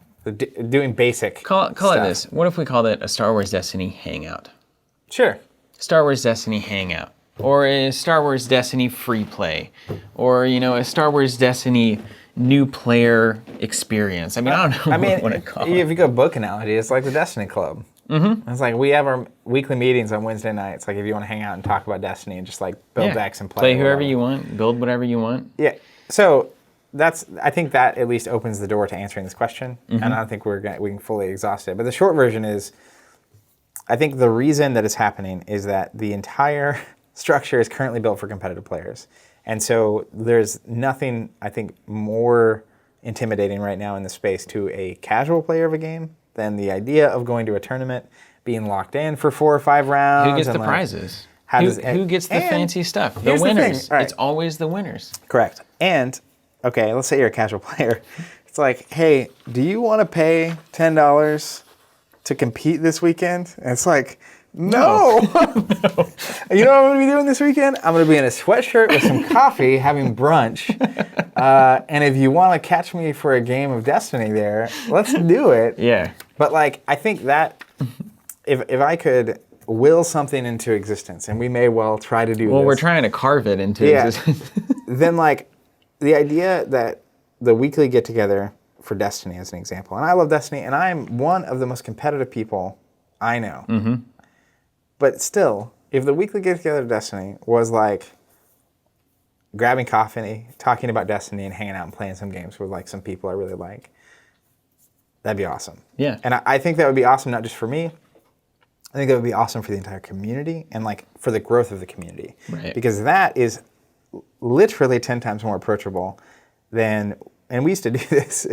A: doing basic
B: Call
A: stuff.
B: it this. What if we called it a Star Wars Destiny hangout?
A: Sure.
B: Star Wars Destiny hangout. Or a Star Wars Destiny free play. Or, a Star Wars Destiny new player experience. I don't know what to call it.
A: If you go book analogy, it's like the Destiny Club. Mm-hmm. It's like we have our weekly meetings on Wednesday nights. Like if you want to hang out and talk about Destiny and just like build decks and play.
B: Play whoever you want, build whatever you want.
A: Yeah. So I think that at least opens the door to answering this question. And I don't think we can fully exhaust it. But the short version is, I think the reason that it's happening is that the entire structure is currently built for competitive players. And so there's nothing, I think, more intimidating right now in the space to a casual player of a game than the idea of going to a tournament, being locked in for 4 or 5 rounds.
B: Who gets
A: and
B: the prizes?
A: Who
B: Who gets the fancy stuff? The
A: here's the thing,
B: winners.
A: right.
B: It's always the winners.
A: Correct. And, okay, let's say you're a casual player. It's like, hey, do you want to pay $10 to compete this weekend? And it's like, no. You know what I'm going to be doing this weekend? I'm going to be in a sweatshirt with some coffee, having brunch. And if you want to catch me for a game of Destiny there, let's do it.
B: Yeah.
A: But like, I think that if I could will something into existence, and we may well try to do
B: Well,
A: this.
B: we're trying to carve it into existence.
A: Then like, the idea that the weekly get-together for Destiny as an example, and I love Destiny, and I'm one of the most competitive people I know. Mm-hmm. But still, if the weekly get-together of Destiny was like grabbing coffee, talking about Destiny, and hanging out and playing some games with like some people I really like, that'd be awesome.
B: Yeah.
A: And I think that would be awesome not just for me. I think that would be awesome for the entire community and like for the growth of the community.
B: Right.
A: Because that is literally 10 times more approachable than, and we used to do this,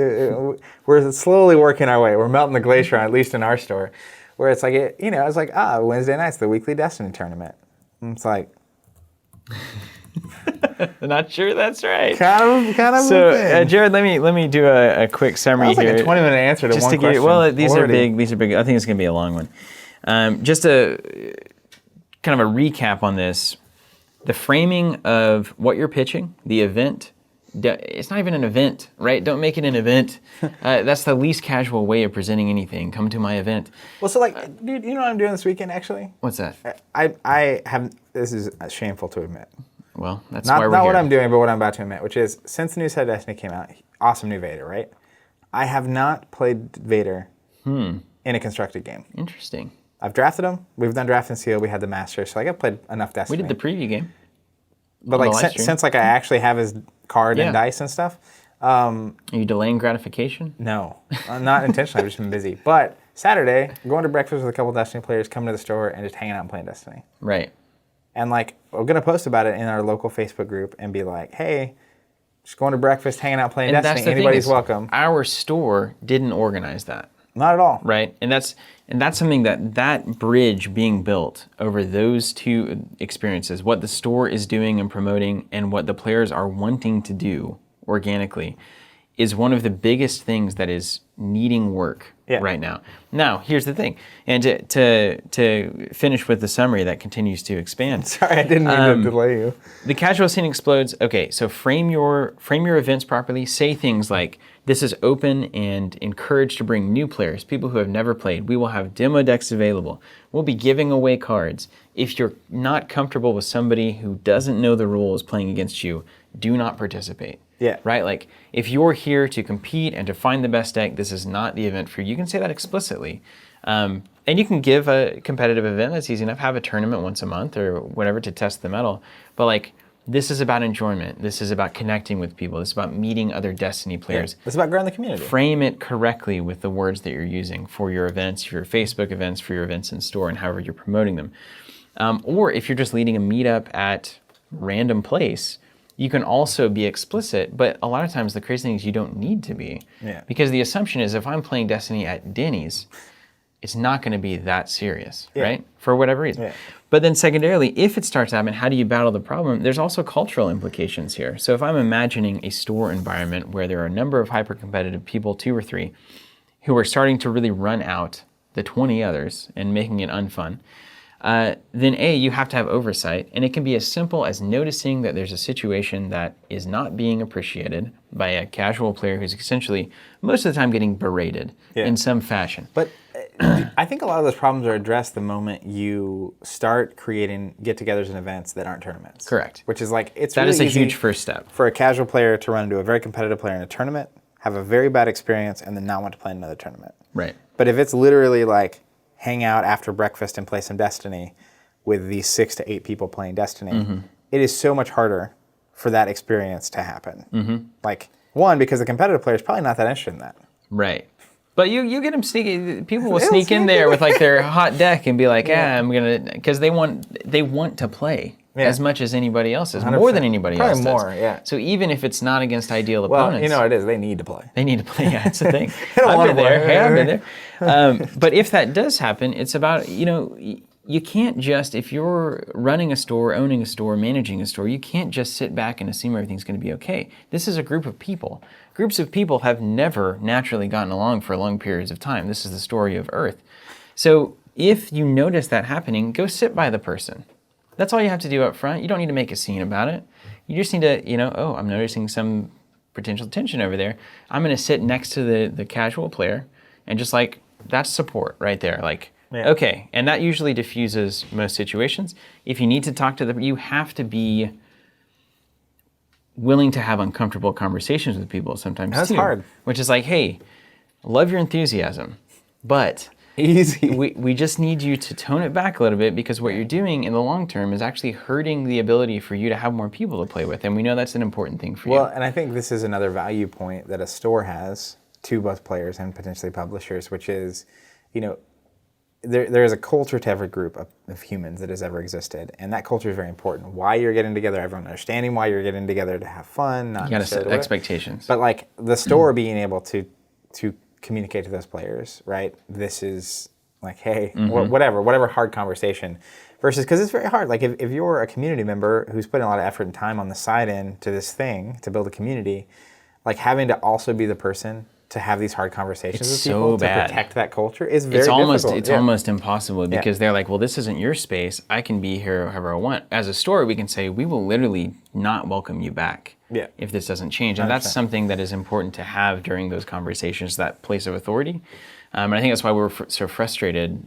A: we're slowly working our way. We're melting the glacier, at least in our store, where it's like, it's like, Wednesday night's the weekly Destiny tournament. And it's like,
B: Not sure that's right.
A: kind of.
B: So, Jared, let me do a quick summary
A: That was
B: here.
A: like a 20-minute answer to
B: just
A: one
B: to
A: question.
B: Well, these are
A: already.
B: big. These are big. I think it's going to be a long one. Just a kind of a recap on this. The framing of what you're pitching, the event. It's not even an event, right? Don't make it an event. That's the least casual way of presenting anything. Come to my event.
A: Well, so like, dude, you know what I'm doing this weekend, actually?
B: What's that?
A: I have, this is shameful to admit.
B: Well, that's
A: Not
B: why we're
A: not
B: here.
A: what I'm doing, but what I'm about to admit, which is, since the new set of Destiny came out, awesome new Vader, right? I have not played Vader in a constructed game.
B: Interesting.
A: I've drafted him. We've done draft and seal. We had the master, so like I've played enough
B: We
A: Destiny.
B: did the preview game.
A: but
B: on the
A: like
B: live stream.
A: since like I actually have his card
B: Yeah.
A: and dice and stuff,
B: Are you delaying gratification?
A: no, not intentionally. I've just been busy. But Saturday, going to breakfast with a couple Destiny players, coming to the store and just hanging out and playing Destiny.
B: Right.
A: And like, we're gonna post about it in our local Facebook group and be like, hey, just going to breakfast, hanging out, playing
B: And that's
A: Destiny.
B: the thing
A: Anybody's
B: is,
A: welcome.
B: Our store didn't organize that.
A: Not at all.
B: Right, and that's something that bridge being built over those two experiences, what the store is doing and promoting, and what the players are wanting to do organically, is one of the biggest things that is needing work right now. Now, here's the thing, and to finish with the summary that continues to expand.
A: Sorry, I didn't mean to delay you.
B: The casual scene explodes. Okay, so frame your events properly. Say things like, this is open and encouraged to bring new players, people who have never played. We will have demo decks available. We'll be giving away cards. If you're not comfortable with somebody who doesn't know the rules playing against you, do not participate.
A: Yeah.
B: Right? Like, if you're here to compete and to find the best deck, this is not the event for you. You can say that explicitly. And you can give a competitive event. That's easy enough. Have a tournament once a month or whatever to test the mettle. But like, this is about enjoyment. This is about connecting with people. This is about meeting other Destiny players.
A: It's about growing the community.
B: Frame it correctly with the words that you're using for your events, for your Facebook events, for your events in store, and however you're promoting them. Or if you're just leading a meetup at random place, you can also be explicit, but a lot of times the crazy thing is you don't need to be.
A: Yeah.
B: Because the assumption is if I'm playing Destiny at Denny's, it's not going to be that serious, right? For whatever reason.
A: Yeah.
B: But then secondarily, if it starts to happen, how do you battle the problem? There's also cultural implications here. So if I'm imagining a store environment where there are a number of hyper-competitive people, 2 or 3, who are starting to really run out the 20 others and making it unfun, then A, you have to have oversight, and it can be as simple as noticing that there's a situation that is not being appreciated by a casual player who's essentially most of the time getting berated in some fashion.
A: But I think a lot of those problems are addressed the moment you start creating get-togethers and events that aren't tournaments.
B: Correct.
A: Which is like, it's
B: That
A: really
B: is a
A: easy
B: huge first step.
A: for a casual player to run into a very competitive player in a tournament, have a very bad experience, and then not want to play in another tournament.
B: Right.
A: But if it's literally like, hang out after breakfast and play some Destiny with these 6 to 8 people playing Destiny, it is so much harder for that experience to happen. Like, one, because the competitive player is probably not that interested in that.
B: Right. But you get them sneaking. People will
A: They'll
B: sneak in
A: sneak
B: there
A: in.
B: with like their hot deck and be like, I'm gonna, because they want to play. as much as anybody else's, more than anybody else does.
A: Probably more, yeah.
B: So even if it's not against ideal
A: Well,
B: opponents,
A: you know what it is. They need to play.
B: they need to play. Yeah, it's a thing.
A: They don't
B: I've
A: wanna
B: been there.
A: play.
B: Hey, I've been there. But if that does happen, it's about, you can't just, if you're running a store, owning a store, managing a store, you can't just sit back and assume everything's going to be okay. This is a group of people. Groups of people have never naturally gotten along for long periods of time. This is the story of Earth. So if you notice that happening, go sit by the person. That's all you have to do up front. You don't need to make a scene about it. You just need to, oh, I'm noticing some potential tension over there. I'm going to sit next to the casual player and just that's support right there. Okay. And that usually diffuses most situations. If you need to talk to you have to be willing to have uncomfortable conversations with people sometimes too.
A: That's hard.
B: Which is hey, love your enthusiasm, but
A: easy.
B: We just need you to tone it back a little bit, because what you're doing in the long term is actually hurting the ability for you to have more people to play with. And we know that's an important thing for you.
A: Well, and I think this is another value point that a store has to both players and potentially publishers, which is, there is a culture to every group of humans that has ever existed, and that culture is very important. Why you're getting together, everyone understanding why you're getting together to have fun, not
B: you got to set expectations.
A: But the store being able to communicate to those players, right? This is hey, whatever hard conversation, versus, because it's very hard. If you're a community member who's putting a lot of effort and time on the side end to this thing to build a community, having to also be the person to have these hard conversations with people to protect that culture is very difficult.
B: It's almost impossible, because they're well, this isn't your space. I can be here however I want. As a store, we can say, we will literally not welcome you back if this doesn't change. And
A: 100%.
B: That's something that is important to have during those conversations, that place of authority. And I think that's why we're so frustrated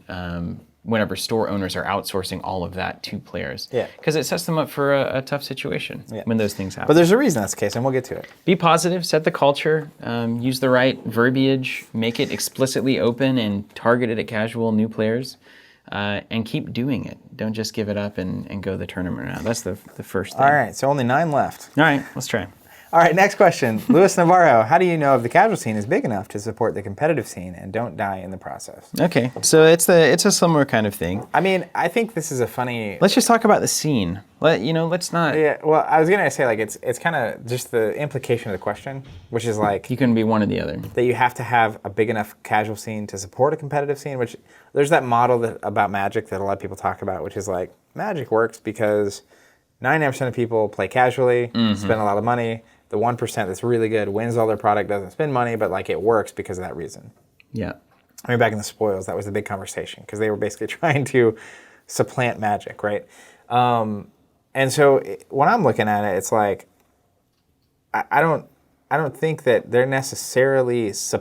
B: whenever store owners are outsourcing all of that to players. Because it sets them up for a tough situation when those things happen.
A: But there's a reason that's the case, and we'll get to it.
B: Be positive, set the culture, use the right verbiage, make it explicitly open and targeted at casual new players, and keep doing it. Don't just give it up and go the tournament round. That's the first thing.
A: All right, so only 9 left.
B: All right, let's try.
A: All right, next question. Luis Navarro, how do you know if the casual scene is big enough to support the competitive scene and don't die in the process?
B: Okay, so it's a similar kind of thing.
A: I mean, I think this is a funny...
B: Let's just talk about the scene. Let's not...
A: Yeah, well, I was going to say, it's kind of just the implication of the question, which is
B: you can be one or the other.
A: That you have to have a big enough casual scene to support a competitive scene, which there's that model about Magic that a lot of people talk about, which is Magic works because 99% of people play casually, spend a lot of money. The 1% that's really good wins all their product, doesn't spend money, but it works because of that reason.
B: Yeah.
A: I mean, back in the Spoils, that was the big conversation because they were basically trying to supplant Magic, right? And so when I'm looking at it, it's I don't think that they're necessarily it's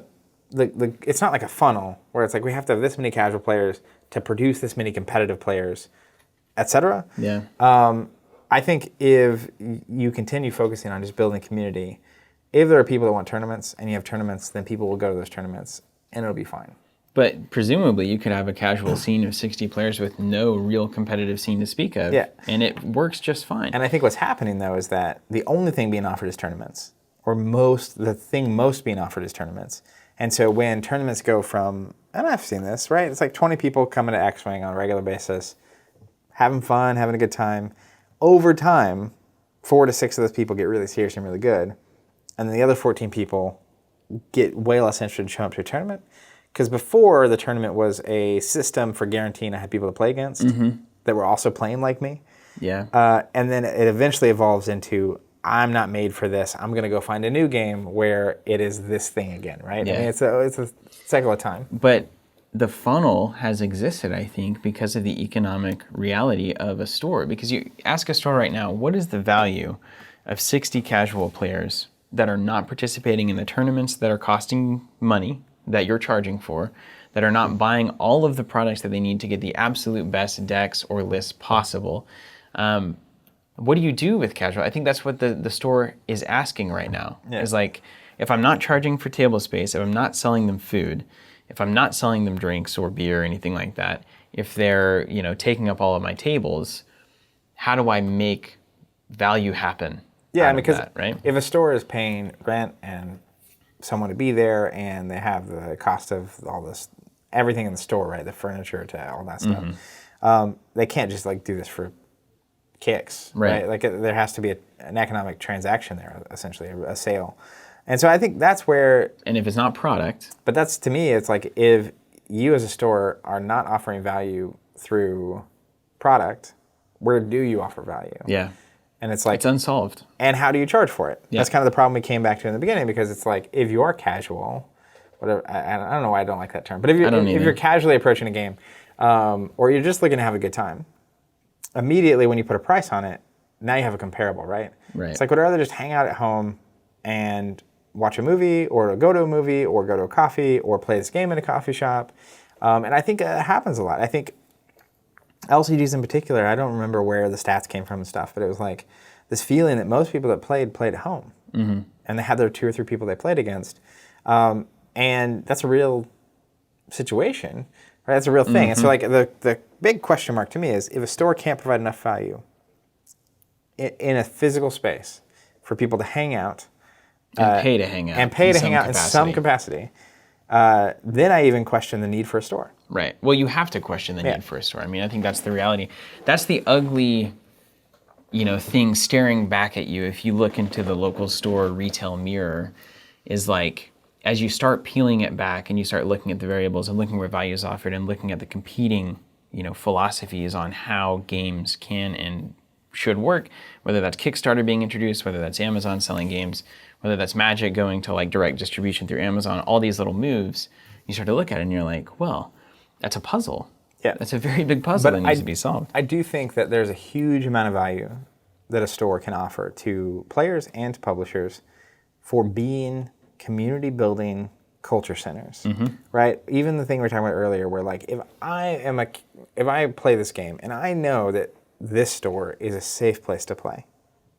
A: not like a funnel where it's we have to have this many casual players to produce this many competitive players, etc.
B: Yeah.
A: I think if you continue focusing on just building community, if there are people that want tournaments and you have tournaments, then people will go to those tournaments and it'll be fine.
B: But presumably you could have a casual scene of 60 players with no real competitive scene to speak of, and it works just fine.
A: And I think what's happening, though, is that the only thing being offered is tournaments, or the thing most being offered is tournaments. And so when tournaments go from, and I've seen this, right? It's 20 people coming to X-Wing on a regular basis, having fun, having a good time. Over time, 4 to 6 of those people get really serious and really good, and then the other 14 people get way less interested in showing up to a tournament. Because before, the tournament was a system for guaranteeing I had people to play against that were also playing like me.
B: Yeah.
A: And then it eventually evolves into, I'm not made for this. I'm going to go find a new game where it is this thing again, right?
B: Yeah.
A: I mean, it's a cycle of time.
B: But the funnel has existed, I think, because of the economic reality of a store. Because you ask a store right now, what is the value of 60 casual players that are not participating in the tournaments that are costing money, that you're charging for, that are not buying all of the products that they need to get the absolute best decks or lists possible? What do you do with casual? I think that's what the store is asking right now. Yeah. Is if I'm not charging for table space, if I'm not selling them food, if I'm not selling them drinks or beer or anything like that, if they're taking up all of my tables, how do I make value happen?
A: Yeah, because right? If a store is paying rent and someone to be there, and they have the cost of all this, everything in the store, right, the furniture to all that stuff, they can't just do this for kicks,
B: Right.
A: Like there has to be an economic transaction there, essentially a sale. And so I think that's where.
B: And if it's not product,
A: But that's, to me, it's like if you as a store are not offering value through product, where do you offer value?
B: yeah,
A: And it's like,
B: it's unsolved.
A: and how do you charge for it?
B: Yeah.
A: That's kind of the problem we came back to in the beginning, because it's like, if you are casual, whatever, I don't know why I don't like that term, but if you're casually approaching a game, or you're just looking to have a good time, immediately when you put a price on it, now you have a comparable, right?
B: Right.
A: It's like, would I rather just hang out at home and watch a movie, or go to a movie, or go to a coffee, or play this game in a coffee shop? And I think it happens a lot. I think LCGs in particular, I don't remember where the stats came from and stuff, but it was like this feeling that most people that played at home. Mm-hmm. And they had their 2 or 3 people they played against. And that's a real situation, right? That's a real thing. And so like the big question mark to me is, if a store can't provide enough value in a physical space for people to hang out,
B: And pay to hang out.
A: And pay to hang out in some capacity, then I even question the need for a store.
B: Right. Well, you have to question the need for a store. I mean, I think that's the reality. That's the ugly, thing staring back at you if you look into the local store retail mirror, is like, as you start peeling it back and you start looking at the variables and looking where value is offered and looking at the competing, philosophies on how games can and should work, whether that's Kickstarter being introduced, whether that's Amazon selling games, whether that's Magic going to like direct distribution through Amazon, all these little moves, you start to look at it and you're like, well, that's a puzzle.
A: Yeah.
B: That's a very big puzzle that needs to be solved.
A: I do think that there's a huge amount of value that a store can offer to players and to publishers for being community building culture centers, right? Even the thing we were talking about earlier, where like, if I play this game and I know that this store is a safe place to play,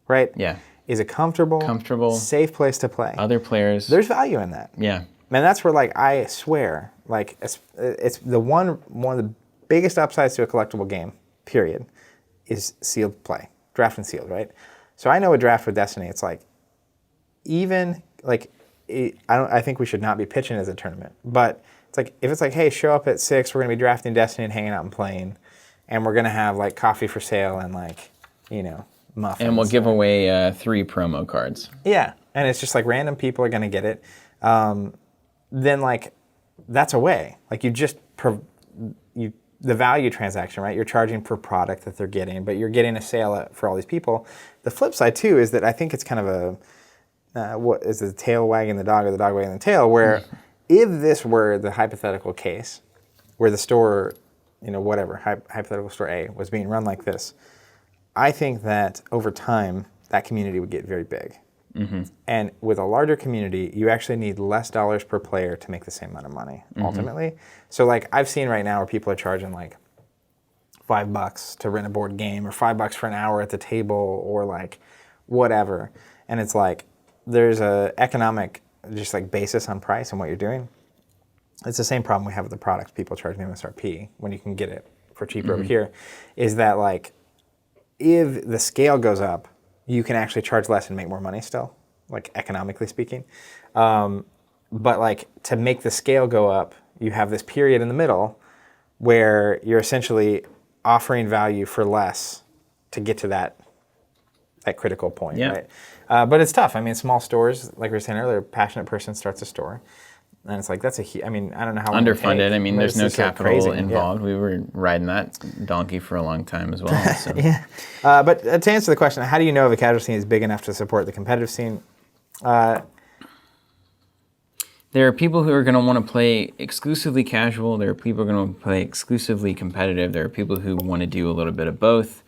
A: right?
B: Yeah.
A: Is a comfortable, safe place to play.
B: Other players.
A: There's value in that.
B: Yeah.
A: And that's where, like, I swear, like, it's the one of the biggest upsides to a collectible game, period, is sealed play, draft and sealed, right? So I know a draft with Destiny, it's like, even like, I think we should not be pitching as a tournament, but it's like, if it's like, hey, show up at 6, we're gonna be drafting Destiny and hanging out and playing, and we're gonna have like coffee for sale and like, muffins.
B: And we'll give away 3 promo cards.
A: Yeah, and it's just like random people are gonna get it. Then like, that's a way. Like, the value transaction, right? You're charging per product that they're getting, but you're getting a sale for all these people. The flip side too is that I think it's kind of what is the tail wagging the dog or the dog wagging the tail, where if this were the hypothetical case where the store, whatever, hypothetical store A was being run like this, I think that over time, that community would get very big. Mm-hmm. And with a larger community, you actually need less dollars per player to make the same amount of money, ultimately. So like, I've seen right now where people are charging like $5 to rent a board game, or $5 for an hour at the table, or like whatever. And it's like, there's a economic just like basis on price and what you're doing. It's the same problem we have with the products people charge MSRP when you can get it for cheaper over here, is that like, if the scale goes up, you can actually charge less and make more money still, like economically speaking. But like, to make the scale go up, you have this period in the middle where you're essentially offering value for less to get to that critical point, right? But it's tough. I mean, small stores, like we were saying earlier, a passionate person starts a store. And it's like, I mean, I don't know how
B: underfunded. I mean, there's no capital involved.
A: Yeah.
B: We were riding that donkey for a long time as well. So.
A: Yeah. But to answer the question, how do you know if a casual scene is big enough to support the competitive scene?
B: There are people who are going to want to play exclusively casual. There are people who are going to play exclusively competitive. There are people who want to do a little bit of both.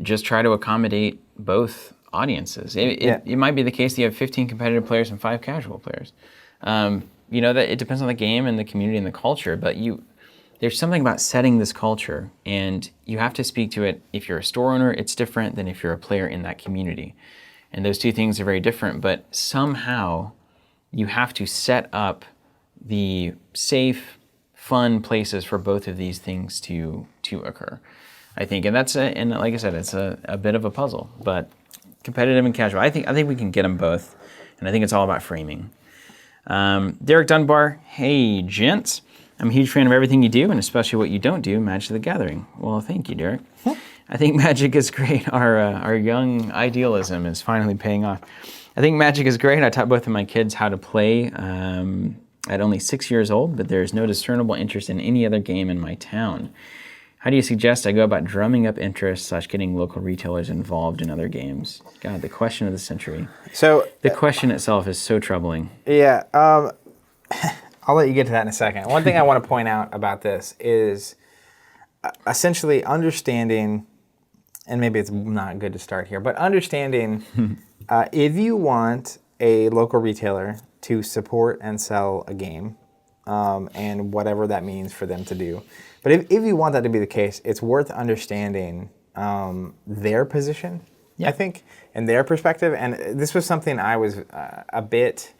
B: Just try to accommodate both audiences. It might be the case that you have 15 competitive players and 5 casual players. That it depends on the game and the community and the culture, but there's something about setting this culture, and you have to speak to it. If you're a store owner, it's different than if you're a player in that community. And those two things are very different, but somehow you have to set up the safe, fun places for both of these things to occur, I think. And and like I said, it's a bit of a puzzle, but competitive and casual, I think we can get them both, and I think it's all about framing. Derek Dunbar, hey gents, I'm a huge fan of everything you do, and especially what you don't do, Magic the Gathering. Well, thank you, Derek. I think Magic is great. Our young idealism is finally paying off. I think Magic is great. I taught both of my kids how to play at only 6 years old, but there's no discernible interest in any other game in my town. How do you suggest I go about drumming up interest / getting local retailers involved in other games? God, the question of the century.
A: So
B: The question itself is so troubling.
A: yeah, I'll let you get to that in a second. One thing I want to point out about this is essentially understanding, and maybe it's not good to start here, but understanding if you want a local retailer to support and sell a game, and whatever that means for them to do. But if you want that to be the case, it's worth understanding their position, I think, and their perspective. And this was something I was a bit,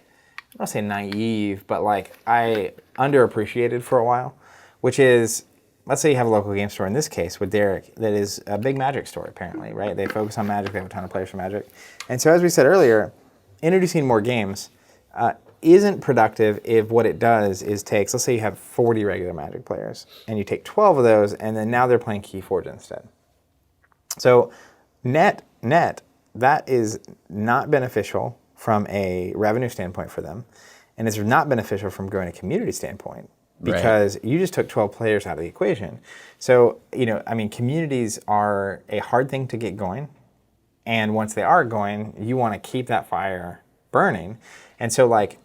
A: I don't say naive, but like I underappreciated for a while, which is, let's say you have a local game store, in this case with Derek, that is a big Magic store apparently, right? They focus on Magic, they have a ton of players for Magic. And so as we said earlier, introducing more games isn't productive if what it does is takes, let's say you have 40 regular Magic players, and you take 12 of those, and then now they're playing Keyforge instead. So net, that is not beneficial from a revenue standpoint for them, and it's not beneficial from growing a community standpoint, because you just took 12 players out of the equation. So, I mean, communities are a hard thing to get going, and once they are going, you want to keep that fire burning. And so, like,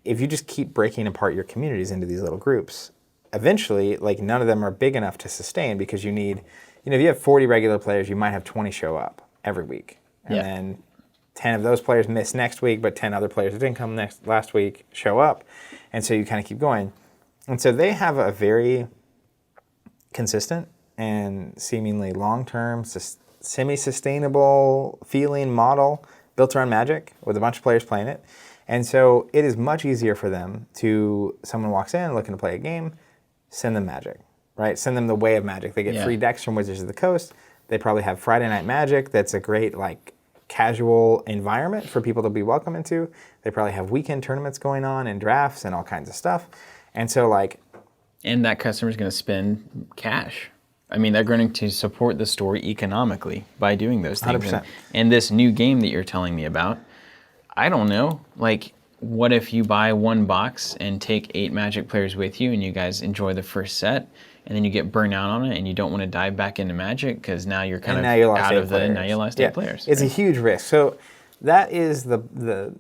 A: if you just keep breaking apart your communities into these little groups, eventually, like, none of them are big enough to sustain, because you need, if you have 40 regular players, you might have 20 show up every week. And then 10 of those players miss next week, but 10 other players that didn't come last week show up. And so you kind of keep going. And so they have a very consistent and seemingly long-term, semi-sustainable feeling model built around Magic with a bunch of players playing it. And so it is much easier for them to, someone walks in looking to play a game, send them Magic, right? Send them the way of Magic. They get free decks from Wizards of the Coast. They probably have Friday Night Magic. That's a great, like, casual environment for people to be welcome into. They probably have weekend tournaments going on and drafts and all kinds of stuff. And so, like...
B: And that customer's going to spend cash. I mean, they're going to support the store economically by doing those things.
A: 100%.
B: And this new game that you're telling me about, I don't know, like, what if you buy one box and take 8 Magic players with you and you guys enjoy the first set, and then you get burnt out on it and you don't want to dive back into Magic because now you're kind of out of the, now you lost 8 players.
A: It's a huge risk. So that is the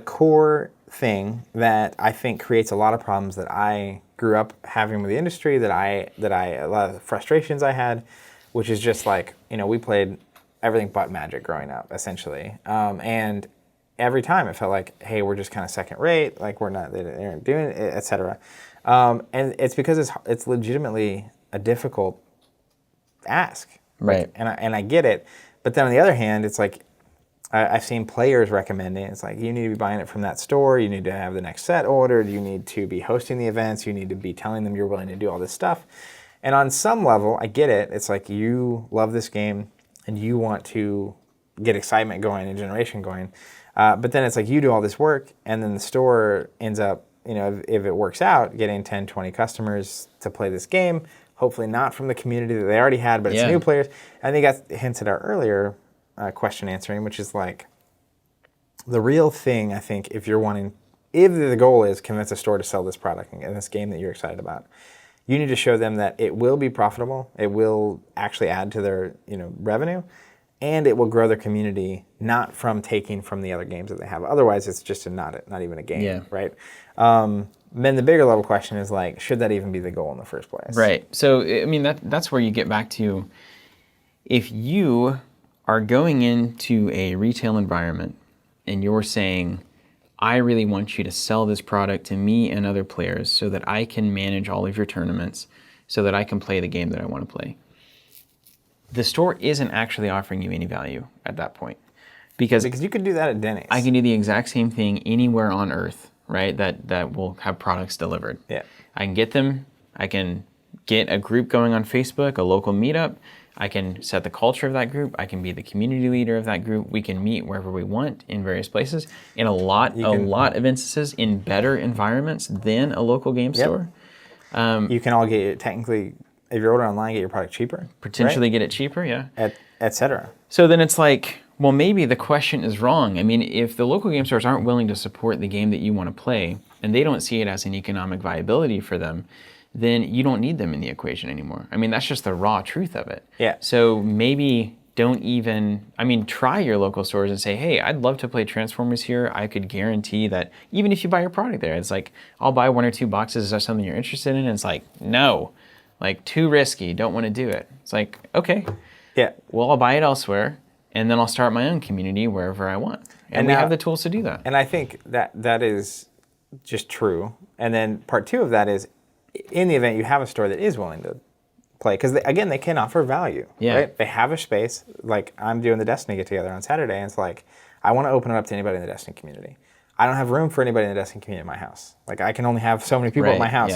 A: core thing that I think creates a lot of problems that I grew up having with the industry, that I a lot of the frustrations I had, which is just like, we played everything but Magic growing up, essentially. And every time it felt like, hey, we're just kind of second rate, like they aren't doing it, et cetera. And it's because it's legitimately a difficult ask.
B: Right.
A: And I get it. But then on the other hand, it's like, I've seen players recommending, it's like, you need to be buying it from that store, you need to have the next set ordered, you need to be hosting the events, you need to be telling them you're willing to do all this stuff. And on some level, I get it. It's like, you love this game and you want to get excitement going and generation going. But then it's like, you do all this work, and then the store ends up, if it works out, getting 10, 20 customers to play this game, hopefully not from the community that they already had, but it's new players. I think that's hinted at our earlier question answering, which is like, the real thing, I think, if the goal is convince a store to sell this product and this game that you're excited about, you need to show them that it will be profitable, it will actually add to their revenue, and it will grow their community, not from taking from the other games that they have. Otherwise, it's just not even a game, right? Then the bigger level question is like, should that even be the goal in the first place?
B: Right. So, I mean, that's where you get back to, if you are going into a retail environment and you're saying, I really want you to sell this product to me and other players so that I can manage all of your tournaments, so that I can play the game that I want to play, the store isn't actually offering you any value at that point. Because
A: you could do that at Denny's.
B: I can do the exact same thing anywhere on Earth, right? That will have products delivered.
A: Yeah.
B: I can get them. I can get a group going on Facebook, a local meetup. I can set the culture of that group. I can be the community leader of that group. We can meet wherever we want in various places. In a lot of instances, in better environments than a local game store.
A: You can all get technically if you order online, get your product cheaper.
B: Potentially get it cheaper, yeah.
A: Et cetera.
B: So then it's like, well, maybe the question is wrong. I mean, if the local game stores aren't willing to support the game that you want to play, and they don't see it as an economic viability for them, then you don't need them in the equation anymore. I mean, that's just the raw truth of it.
A: Yeah.
B: So maybe try your local stores and say, hey, I'd love to play Transformers here. I could guarantee that even if you buy your product there, it's like, I'll buy 1 or 2 boxes. Is that something you're interested in? And it's like, no, like too risky. Don't want to do it. It's like, okay,
A: yeah.
B: Well, I'll buy it elsewhere, and then I'll start my own community wherever I want. And we have the tools to do that.
A: And I think that is just true. And then part 2 of that is, in the event you have a store that is willing to play, because again, they can offer value, right? They have a space. Like I'm doing the Destiny get together on Saturday, and it's like I want to open it up to anybody in the Destiny community. I don't have room for anybody in the Destiny community in my house. Like I can only have so many people at my house,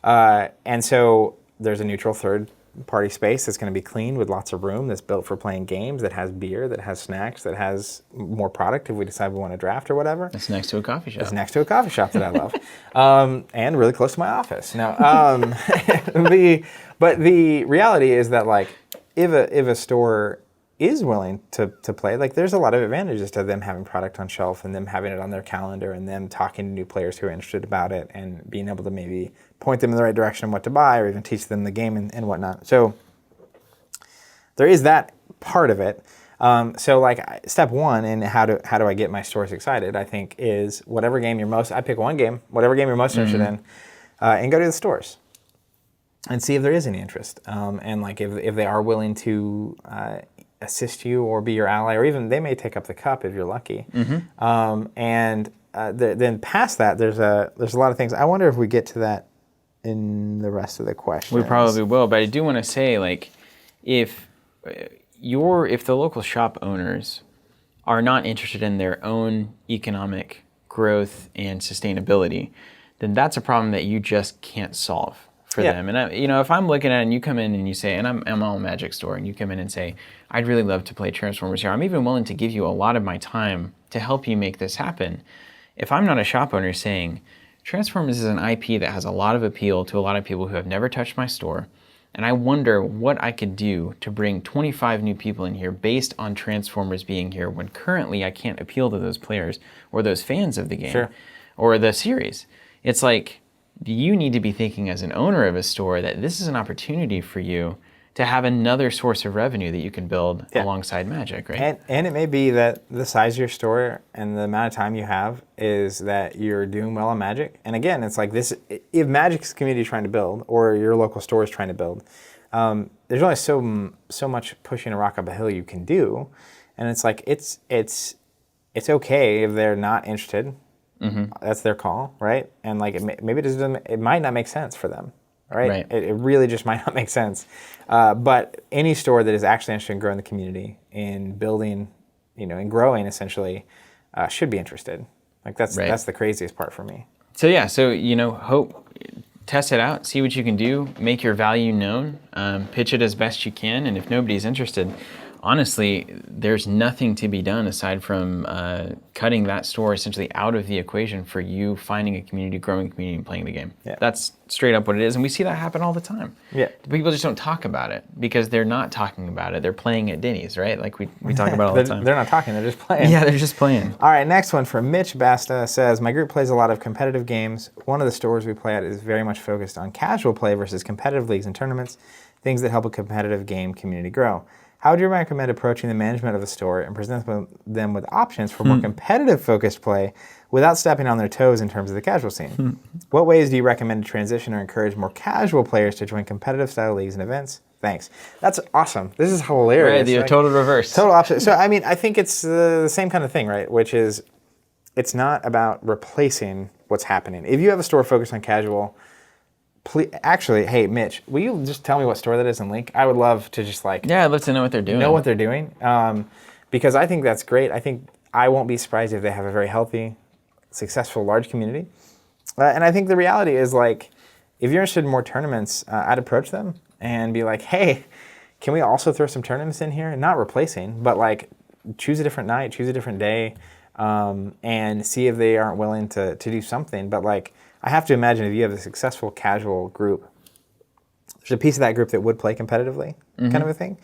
A: and so there's a neutral third party space that's going to be cleaned with lots of room, that's built for playing games, that has beer, that has snacks, that has more product if we decide we want to draft or whatever.
B: It's next to a coffee shop.
A: It's next to a coffee shop that I love, and really close to my office. Now, but the reality is that like if a store is willing to play, like there's a lot of advantages to them having product on shelf and them having it on their calendar and them talking to new players who are interested about it and being able to maybe point them in the right direction of what to buy or even teach them the game and whatnot. So there is that part of it. So like step 1 in how do I get my stores excited, I think, is whatever game I pick one game, whatever game you're most interested in, and go to the stores and see if there is any interest. And like if they are willing to assist you or be your ally, or even they may take up the cup if you're lucky. Then past that, there's a lot of things. I wonder if we get to that in the rest of the questions.
B: We probably will, but I do want to say, like, if the local shop owners are not interested in their own economic growth and sustainability, then that's a problem that you just can't solve for them. And if I'm looking at it and you come in and you say, and I'm all Magic store, and you come in and say, I'd really love to play Transformers here. I'm even willing to give you a lot of my time to help you make this happen. If I'm not a shop owner saying, Transformers is an IP that has a lot of appeal to a lot of people who have never touched my store, and I wonder what I could do to bring 25 new people in here based on Transformers being here, when currently I can't appeal to those players or those fans of the game or the series. It's like, you need to be thinking as an owner of a store that this is an opportunity for you to have another source of revenue that you can build alongside Magic, right?
A: And it may be that the size of your store and the amount of time you have is that you're doing well on Magic. And again, it's like this, if Magic's community is trying to build, or your local store is trying to build, there's only so much pushing a rock up a hill you can do. And it's like, it's okay if they're not interested. That's their call, right? And like it might not make sense for them, right? It really just might not make sense. But any store that is actually interested in growing the community, in building, in growing essentially, should be interested. Like that's the craziest part for me.
B: So test it out, see what you can do, make your value known, pitch it as best you can, and if nobody's interested, honestly, there's nothing to be done aside from cutting that store essentially out of the equation for you finding a community, growing a community, and playing the game. That's straight up what it is, and we see that happen all the time. People just don't talk about it because they're not talking about it. They're playing at Denny's, right? Like we talk about all the time.
A: They're not talking, they're just playing.
B: Yeah, they're just playing.
A: All right, next one from Mitch Basta says, my group plays a lot of competitive games. One of the stores we play at is very much focused on casual play versus competitive leagues and tournaments, things that help a competitive game community grow. How would you recommend approaching the management of the store and present them with options for more competitive-focused play without stepping on their toes in terms of the casual scene? What ways do you recommend to transition or encourage more casual players to join competitive-style leagues and events? Thanks. That's awesome. This is hilarious.
B: Right, the total reverse.
A: Total opposite. So, I think it's the same kind of thing, right? Which is, it's not about replacing what's happening. If you have a store focused on casual, actually, hey, Mitch, will you just tell me what store that is and link? I would love to just I'd
B: love to know what they're doing.
A: Because I think that's great. I think I won't be surprised if they have a very healthy, successful, large community. And I think the reality is if you're interested in more tournaments, I'd approach them and be like, hey, can we also throw some tournaments in here? Not replacing, but choose a different night, choose a different day, and see if they aren't willing to do something. But I have to imagine if you have a successful casual group, there's a piece of that group that would play competitively, kind of a thing.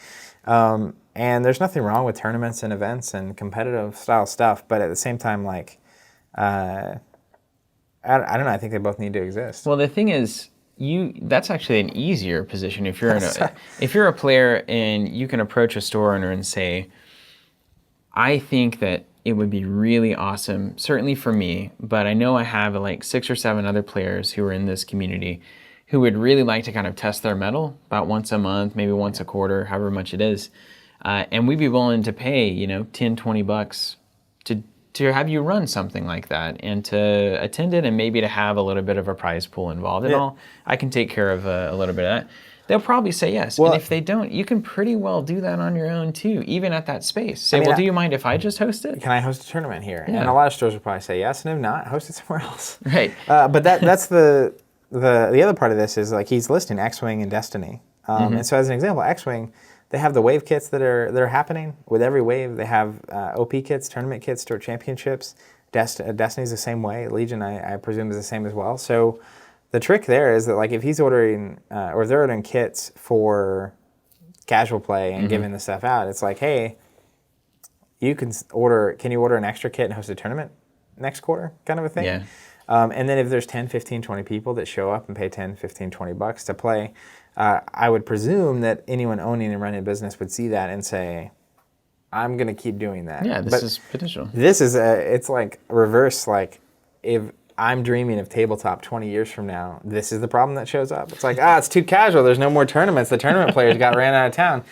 A: And there's nothing wrong with tournaments and events and competitive style stuff, but at the same time, like, I don't know. I think they both need to exist.
B: Well, the thing is, that's actually an easier position if you're if you're a player and you can approach a store owner and say, I think that it would be really awesome, certainly for me, but I know I have like 6 or 7 other players who are in this community who would really like to kind of test their mettle about once a month, maybe once a quarter, however much it is. And we'd be willing to pay, $10, $20 to have you run something like that and to attend it and maybe to have a little bit of a prize pool involved and all. I can take care of a little bit of that. They'll probably say yes. Well, and if they don't, you can pretty well do that on your own too, even at that space. Say, do you mind if I just host it?
A: Can I host a tournament here?
B: Yeah.
A: And a lot of stores will probably say yes, and if not, host it somewhere else.
B: Right.
A: But that's the other part of this is like he's listing X-Wing and Destiny. And so as an example, X-Wing, they have the wave kits that are happening. With every wave, they have OP kits, tournament kits, store championships. Destiny's the same way. Legion, I presume, is the same as well. So the trick there is that like if he's ordering or if they're ordering kits for casual play and giving the stuff out, it's like, hey, can you order an extra kit and host a tournament next quarter, kind of a thing?
B: Yeah.
A: And then if there's 10, 15, 20 people that show up and pay 10, 15, 20 bucks to play, I would presume that anyone owning and running a business would see that and say, I'm going to keep doing that.
B: Yeah, this is potential.
A: This is it's like reverse, like if I'm dreaming of tabletop 20 years from now, this is the problem that shows up. It's like, it's too casual. There's no more tournaments. The tournament players ran out of town.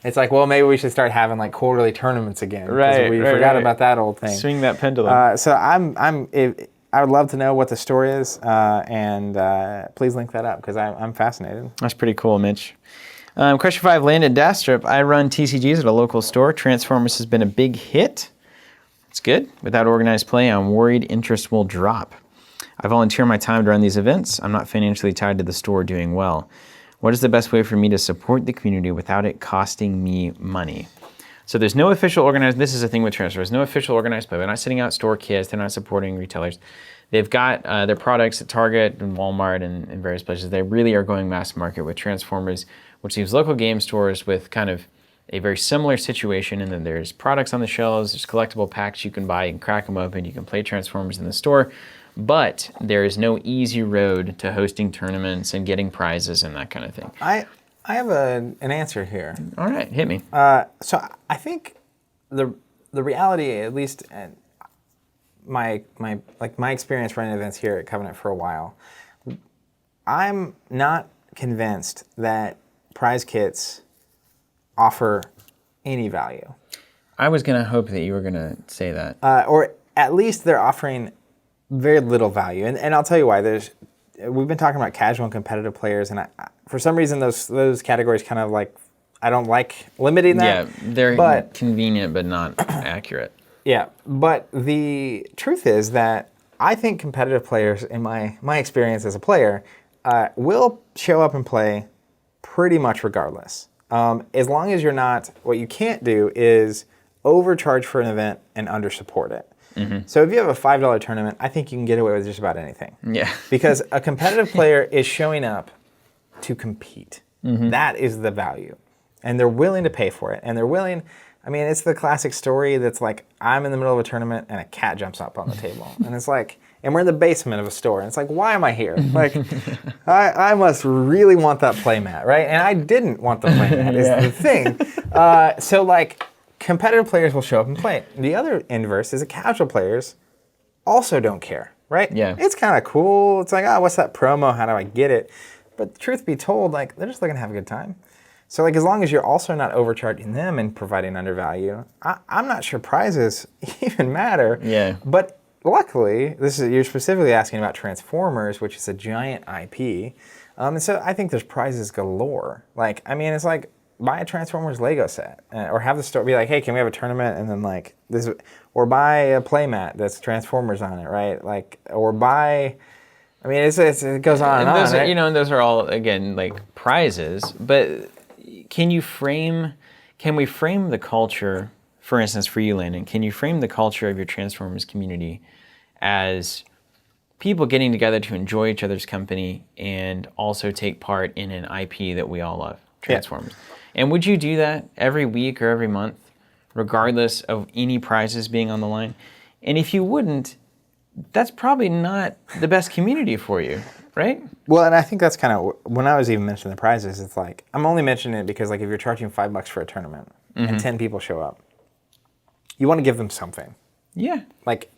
A: It's like, well, maybe we should start having like quarterly tournaments again.
B: Right,
A: we forgot about that old thing.
B: Swing that pendulum.
A: So I would love to know what the story is, and please link that up because I'm fascinated.
B: That's pretty cool, Mitch. Question 5, Landon Dastrup. I run TCGs at a local store. Transformers has been a big hit. It's good. Without organized play, I'm worried interest will drop. I volunteer my time to run these events. I'm not financially tied to the store doing well. What is the best way for me to support the community without it costing me money? So there's no official organized, this is a thing with transfers, no official organized play. They're not sending out store kits, they're not supporting retailers. They've got their products at Target and Walmart and various places. They really are going mass market with Transformers, which leaves local game stores with kind of a very similar situation in that there's products on the shelves, there's collectible packs you can buy, you can crack them open, you can play Transformers in the store, but there is no easy road to hosting tournaments and getting prizes and that kind of thing.
A: I have an answer here.
B: All right, hit me.
A: So I think the reality, at least my experience running events here at Covenant for a while, I'm not convinced that prize kits offer any value.
B: I was going to hope that you were going to say that.
A: Or at least they're offering very little value. And I'll tell you why. We've been talking about casual and competitive players, and for some reason those categories kind of like, I don't like limiting that.
B: Yeah, they're convenient but not accurate.
A: Yeah, but the truth is that I think competitive players, in my experience as a player, will show up and play pretty much regardless. As long as you're not, what you can't do is overcharge for an event and undersupport it. Mm-hmm. So if you have a $5 tournament, I think you can get away with just about anything.
B: Yeah.
A: Because a competitive player is showing up to compete. Mm-hmm. That is the value. And they're willing to pay for it. And they're willing, I mean, it's the classic story that's like, I'm in the middle of a tournament and a cat jumps up on the table. And it's like, and we're in the basement of a store. And it's like, why am I here? Like, I must really want that playmat, right? And I didn't want the playmat is the thing. So like, competitive players will show up and play. The other inverse is that casual players also don't care, right?
B: Yeah.
A: It's kind of cool. It's like, what's that promo? How do I get it? But truth be told, like, they're just looking to have a good time. So like, as long as you're also not overcharging them and providing undervalue, I'm not sure prizes even matter.
B: Yeah.
A: But luckily, you're specifically asking about Transformers, which is a giant IP. And so I think there's prizes galore. Like, I mean, it's like, buy a Transformers Lego set, or have the store be like, hey, can we have a tournament? And then like this, or buy a playmat that's Transformers on it, right? Like, or buy, I mean, it goes on and
B: those
A: on, right?
B: And those are all, again, like prizes, but can we frame the culture, for instance, for you, Landon, can you frame the culture of your Transformers community as people getting together to enjoy each other's company and also take part in an IP that we all love, Transformers. And would you do that every week or every month, regardless of any prizes being on the line? And if you wouldn't, that's probably not the best community for you, right?
A: Well, and I think that's kind of, when I was even mentioning the prizes, it's like, I'm only mentioning it because like if you're charging $5 for a tournament and 10 people show up, you want to give them something.
B: Yeah.
A: Like,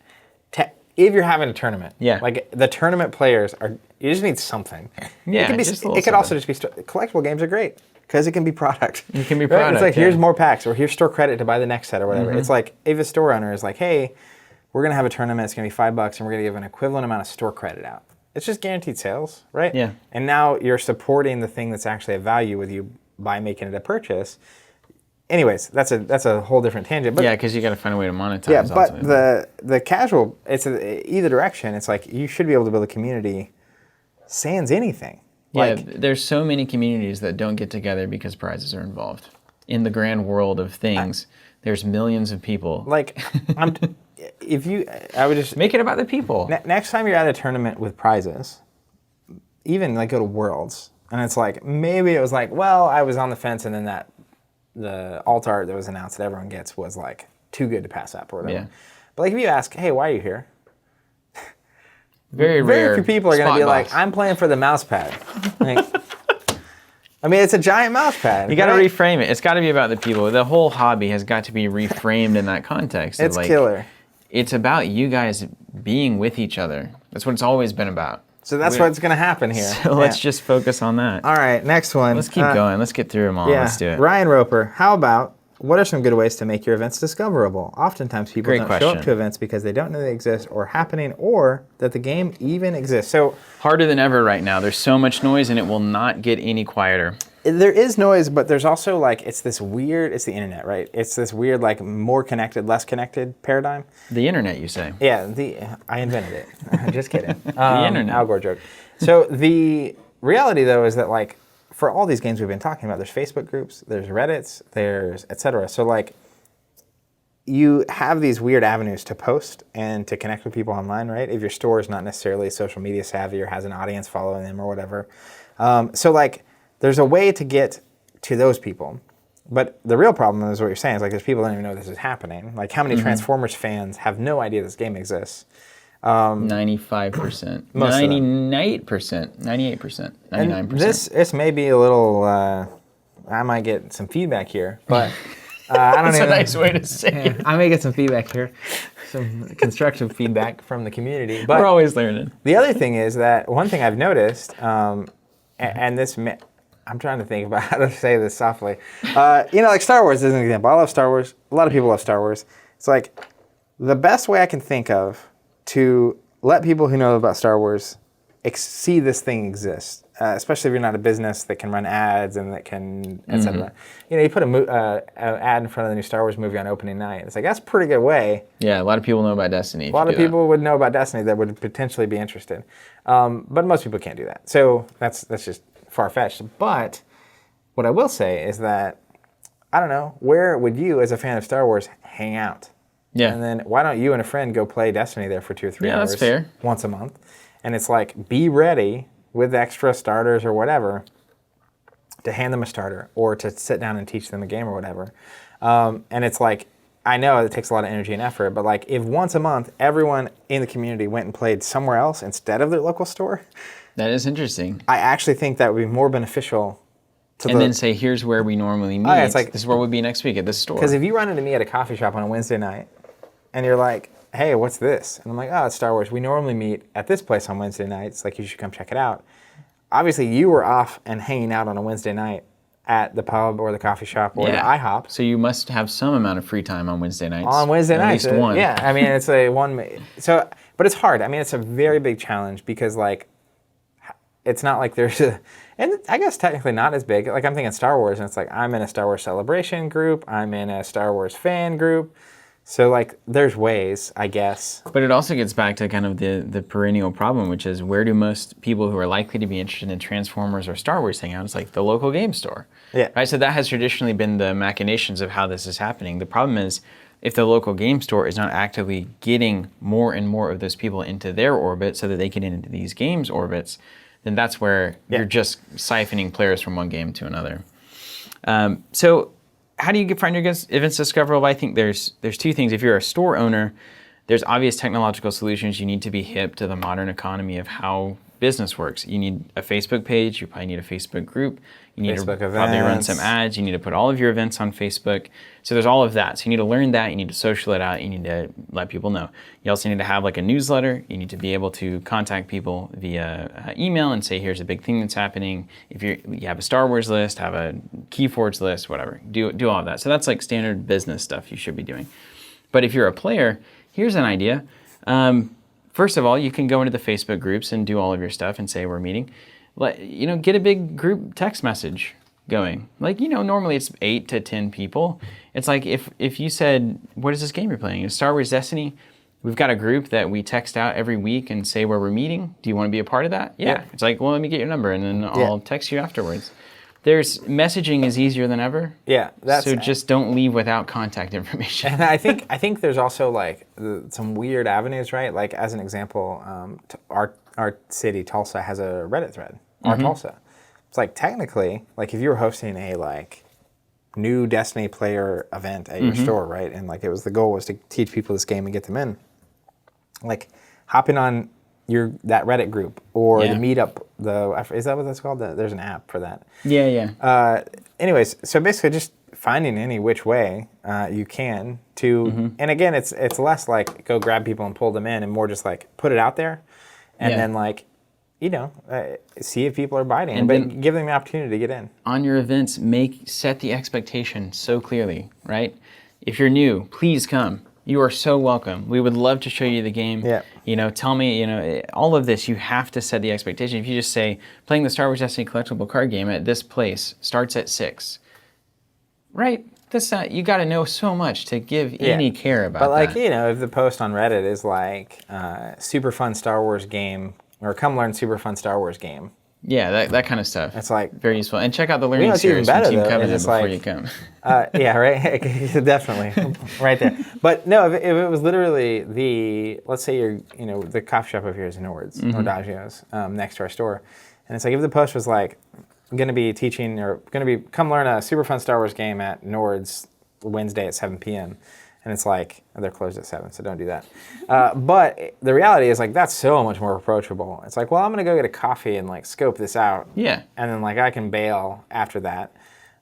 A: if you're having a tournament,
B: Yeah.
A: like the tournament players you just need something.
B: Yeah,
A: it could be,
B: just a little
A: it could also
B: something.
A: just be, collectible games are great because it can be product.
B: It can be
A: Right?
B: product,
A: It's like,
B: yeah.
A: here's more packs or here's store credit to buy the next set or whatever. It's like, if a store owner is like, hey, we're going to have a tournament, it's going to be $5 and we're going to give an equivalent amount of store credit out. It's just guaranteed sales, right?
B: Yeah.
A: And now you're supporting the thing that's actually of value with you by making it a purchase. Anyways, that's a whole different tangent. But
B: Yeah, because you got to find a way to monetize.
A: yeah, but
B: ultimately.
A: the casual, it's either direction. It's like you should be able to build a community sans anything.
B: Yeah, there's so many communities that don't get together because prizes are involved. In the grand world of things, there's millions of people.
A: Like, I would just
B: Make it about the people.
A: next time you're at a tournament with prizes, even like go to Worlds, and it's like maybe it was like, well, I was on the fence, and then the alt art that was announced that everyone gets was like too good to pass up or whatever.
B: Yeah.
A: But like if you ask, hey, why are you here?
B: Very rare.
A: Very few people are going to be like, I'm playing for the mouse pad. Like, I mean, it's a giant mouse pad.
B: You got to
A: right?
B: reframe it. It's got to be about the people. The whole hobby has got to be reframed in that context.
A: It's
B: like,
A: killer.
B: It's about you guys being with each other. That's what it's always been about.
A: So that's what's going to happen here.
B: So let's just focus on that.
A: All right, next one.
B: Let's keep going. Let's get through them all.
A: Yeah.
B: Let's do it.
A: Ryan Roper, how about, what are some good ways to make your events discoverable? Oftentimes people
B: Great
A: don't show
B: question.
A: up to events because they don't know they exist or happening or that the game even exists. So
B: Harder than ever right now. There's so much noise and it will not get any quieter.
A: there is noise, but there's also like, it's this weird, it's the internet, right? It's this weird, like more connected, less connected paradigm.
B: The internet, you say?
A: Yeah, I invented it. Just kidding.
B: The internet.
A: Al Gore joke. So the reality though is that like, for all these games we've been talking about, there's Facebook groups, there's Reddits, there's et cetera. So like, you have these weird avenues to post and to connect with people online, right? If your store is not necessarily social media savvy or has an audience following them or whatever. So like, there's a way to get to those people. But the real problem is what you're saying is like, there's people that don't even know this is happening. Like, how many Transformers fans have no idea this game exists?
B: 95%.
A: Most of them.
B: 98%. 98%. 99%.
A: This may be a little, I might get some feedback here, but I don't
B: That's
A: even
B: a nice way to say it.
A: I may get some feedback here, some constructive feedback from the community. But
B: We're always learning.
A: the other thing is that one thing I've noticed, and this, I'm trying to think about how to say this softly. Like Star Wars is an example. I love Star Wars. A lot of people love Star Wars. It's like the best way I can think of to let people who know about Star Wars see this thing exist, especially if you're not a business that can run ads and that can, et cetera. You put an ad in front of the new Star Wars movie on opening night. It's like, that's a pretty good way.
B: Yeah, a lot of people know about Destiny.
A: A lot of people would know about Destiny that would potentially be interested. But most people can't do that. So that's just far-fetched. But what I will say is that, I don't know, where would you, as a fan of Star Wars, hang out?
B: Yeah.
A: And then why don't you and a friend go play Destiny there for 2 or 3 hours?
B: that's fair.
A: Once a month. And it's like, be ready with extra starters or whatever to hand them a starter or to sit down and teach them a game or whatever. And it's like, I know it takes a lot of energy and effort, but like if once a month everyone in the community went and played somewhere else instead of their local store,
B: That is interesting.
A: I actually think that would be more beneficial to
B: And then say, here's where we normally meet.
A: yeah, it's like-
B: this is where we'll be next week at this store.
A: Because if you run into me at a coffee shop on a Wednesday night and you're like, hey, what's this? And I'm like, oh, it's Star Wars. We normally meet at this place on Wednesday nights. Like, you should come check it out. Obviously, you were off and hanging out on a Wednesday night at the pub or the coffee shop or the IHOP.
B: So you must have some amount of free time on Wednesday nights.
A: On Wednesday nights.
B: At least one.
A: Yeah, I mean, it's a one. So, but it's hard. I mean, it's a very big challenge because, like, it's not like there's a, and I guess technically not as big. Like, I'm thinking Star Wars, and it's like, I'm in a Star Wars Celebration group. I'm in a Star Wars fan group. So, like, there's ways, I guess.
B: But it also gets back to kind of the perennial problem, which is where do most people who are likely to be interested in Transformers or Star Wars hang out? It's like the local game store.
A: Yeah.
B: Right? So that has traditionally been the machinations of how this is happening. The problem is if the local game store is not actively getting more and more of those people into their orbit so that they can get into these games' orbits, then that's where you're just siphoning players from one game to another. So how do you find your events discoverable? I think there's two things. If you're a store owner, there's obvious technological solutions. You need to be hip to the modern economy of how business works. You need a Facebook page. You probably need a Facebook group. You need
A: Facebook
B: to probably run some ads. You need to put all of your events on Facebook. So there's all of that. So you need to learn that. You need to social it out. You need to let people know. You also need to have like a newsletter. You need to be able to contact people via email and say, here's a big thing that's happening. If you have a Star Wars list, have a Keyforge list, whatever. Do all of that. So that's like standard business stuff you should be doing. But if you're a player, here's an idea. First of all, you can go into the Facebook groups and do all of your stuff and say we're meeting. Get a big group text message going. Normally it's 8 to 10 people. It's like if you said, what is this game you're playing? It's Star Wars Destiny. We've got a group that we text out every week and say where we're meeting. Do you want to be a part of that? Yeah. It's like, well, let me get your number and then I'll text you afterwards. Messaging is easier than ever.
A: Yeah.
B: So just don't leave without contact information.
A: And I think there's also like some weird avenues, right? Like as an example, our city, Tulsa, has a Reddit thread. Our Tulsa. It's like technically, like if you were hosting a like new Destiny player event at your store, right? And like the goal was to teach people this game and get them in. Like hopping on that Reddit group or the meetup, is that what that's called? There's an app for that.
B: Yeah.
A: Anyways, so basically just finding any which way you can to, and again, it's less like go grab people and pull them in and more just like put it out there and then like, see if people are biting, and but give them the opportunity to get in. On
B: your events, set the expectation so clearly, right? If you're new, please come. You are so welcome. We would love to show you the game.
A: Yeah.
B: Tell me, all of this, you have to set the expectation. If you just say, playing the Star Wars Destiny collectible card game at this place starts at 6, right? That's not, you got to know so much to give any care about that.
A: But like, if the post on Reddit is like, super fun Star Wars game, or come learn super fun Star Wars game.
B: Yeah, that kind of stuff.
A: It's like
B: very useful. And check out the learning series from Team Covenant before you come.
A: Yeah, right. Definitely, right there. But no, if it was literally let's say you're, the coffee shop over here is Nord's, Nordagio's, next to our store, and it's like if the post was like, going to be teaching or going to be come learn a super fun Star Wars game at Nord's Wednesday at 7 p.m. And it's like, they're closed at 7, so don't do that. But the reality is, like, that's so much more approachable. It's like, well, I'm going to go get a coffee and, like, scope this out.
B: Yeah.
A: And then, like, I can bail after that.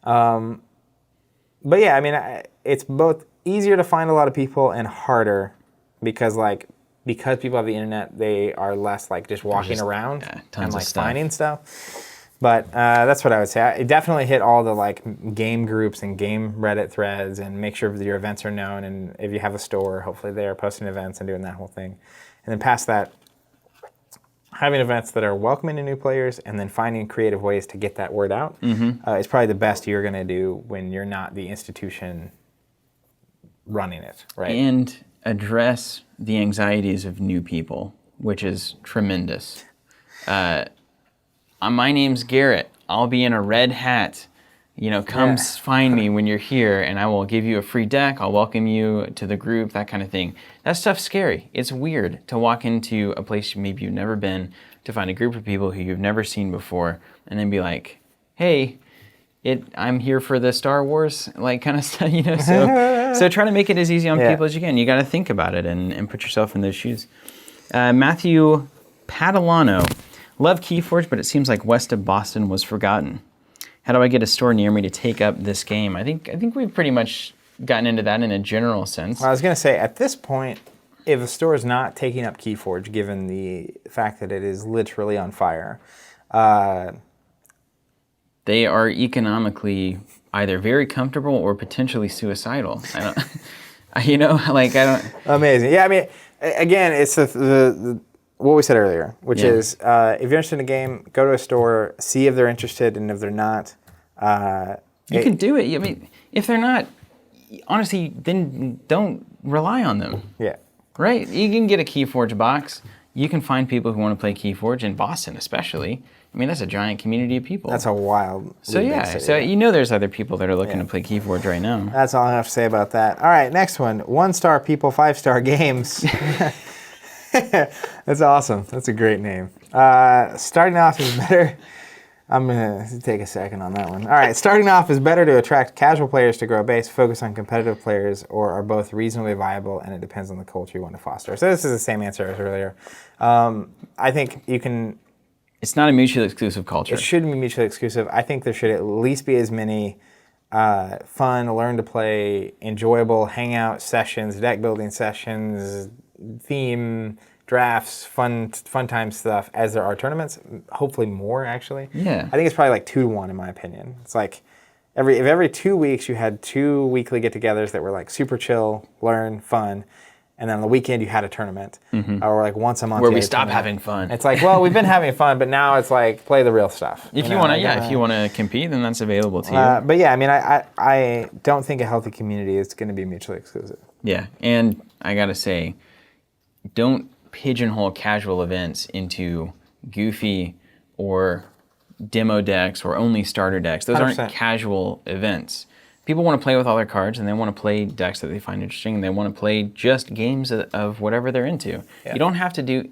A: But, yeah, I mean, it's both easier to find a lot of people and harder because people have the internet, they are less, like, just walking around and, like, finding stuff. But that's what I would say. I definitely hit all the like game groups and game Reddit threads and make sure that your events are known. And if you have a store, hopefully they're posting events and doing that whole thing. And then past that, having events that are welcoming to new players and then finding creative ways to get that word out is probably the best you're going to do when you're not the institution running it, right?
B: And address the anxieties of new people, which is tremendous. My name's Garrett. I'll be in a red hat. Come find me when you're here and I will give you a free deck. I'll welcome you to the group, that kind of thing. That stuff's scary. It's weird to walk into a place maybe you've never been, to find a group of people who you've never seen before, and then be like, hey, I'm here for the Star Wars, like kind of stuff, So try to make it as easy on people as you can. You got to think about it and put yourself in those shoes. Matthew Padalano. Love Keyforge, but it seems like west of Boston was forgotten. How do I get a store near me to take up this game? I think we've pretty much gotten into that in a general sense.
A: Well, I was going to say, at this point, if a store is not taking up Keyforge, given the fact that it is literally on fire,
B: they are economically either very comfortable or potentially suicidal. I don't.
A: Amazing. Yeah, I mean, again, it's the what we said earlier, which is if you're interested in a game, go to a store, see if they're interested, and if they're not,
B: you can do it. I mean, if they're not, honestly, then don't rely on them.
A: Yeah.
B: Right? You can get a Keyforge box. you can find people who want to play Keyforge in Boston, especially. I mean, that's a giant community of people.
A: That's a wild.
B: So yeah,
A: city.
B: so there's other people that are looking to play Keyforge right now.
A: That's all I have to say about that. All right, next one. 1-star people, 5-star games. That's awesome. That's a great name. Starting off is better. I'm going to take a second on that one. All right, starting off is better to attract casual players to grow a base, focus on competitive players, or are both reasonably viable, and it depends on the culture you want to foster. So this is the same answer as earlier. I think you can...
B: It's not a mutually exclusive culture.
A: It shouldn't be mutually exclusive. I think there should at least be as many fun, learn to play, enjoyable hangout sessions, deck building sessions, theme drafts, fun time stuff as there are tournaments. Hopefully more, actually.
B: Yeah.
A: I think it's probably like 2-to-1 in my opinion. It's like every 2 weeks you had 2 weekly get-togethers that were like super chill, learn, fun. And then on the weekend you had a tournament, or like once a month.
B: Where we stop having fun.
A: It's like, well, we've been having fun, but now it's like play the real stuff.
B: If you want to, if you want to compete, then that's available to you.
A: But yeah, I mean, I don't think a healthy community is going to be mutually exclusive.
B: Yeah, and I gotta say, don't pigeonhole casual events into goofy or demo decks or only starter decks. Those
A: 100%.
B: aren't casual events. People want to play with all their cards, and they want to play decks that they find interesting, and they want to play just games of whatever they're into. Yeah. You don't have to do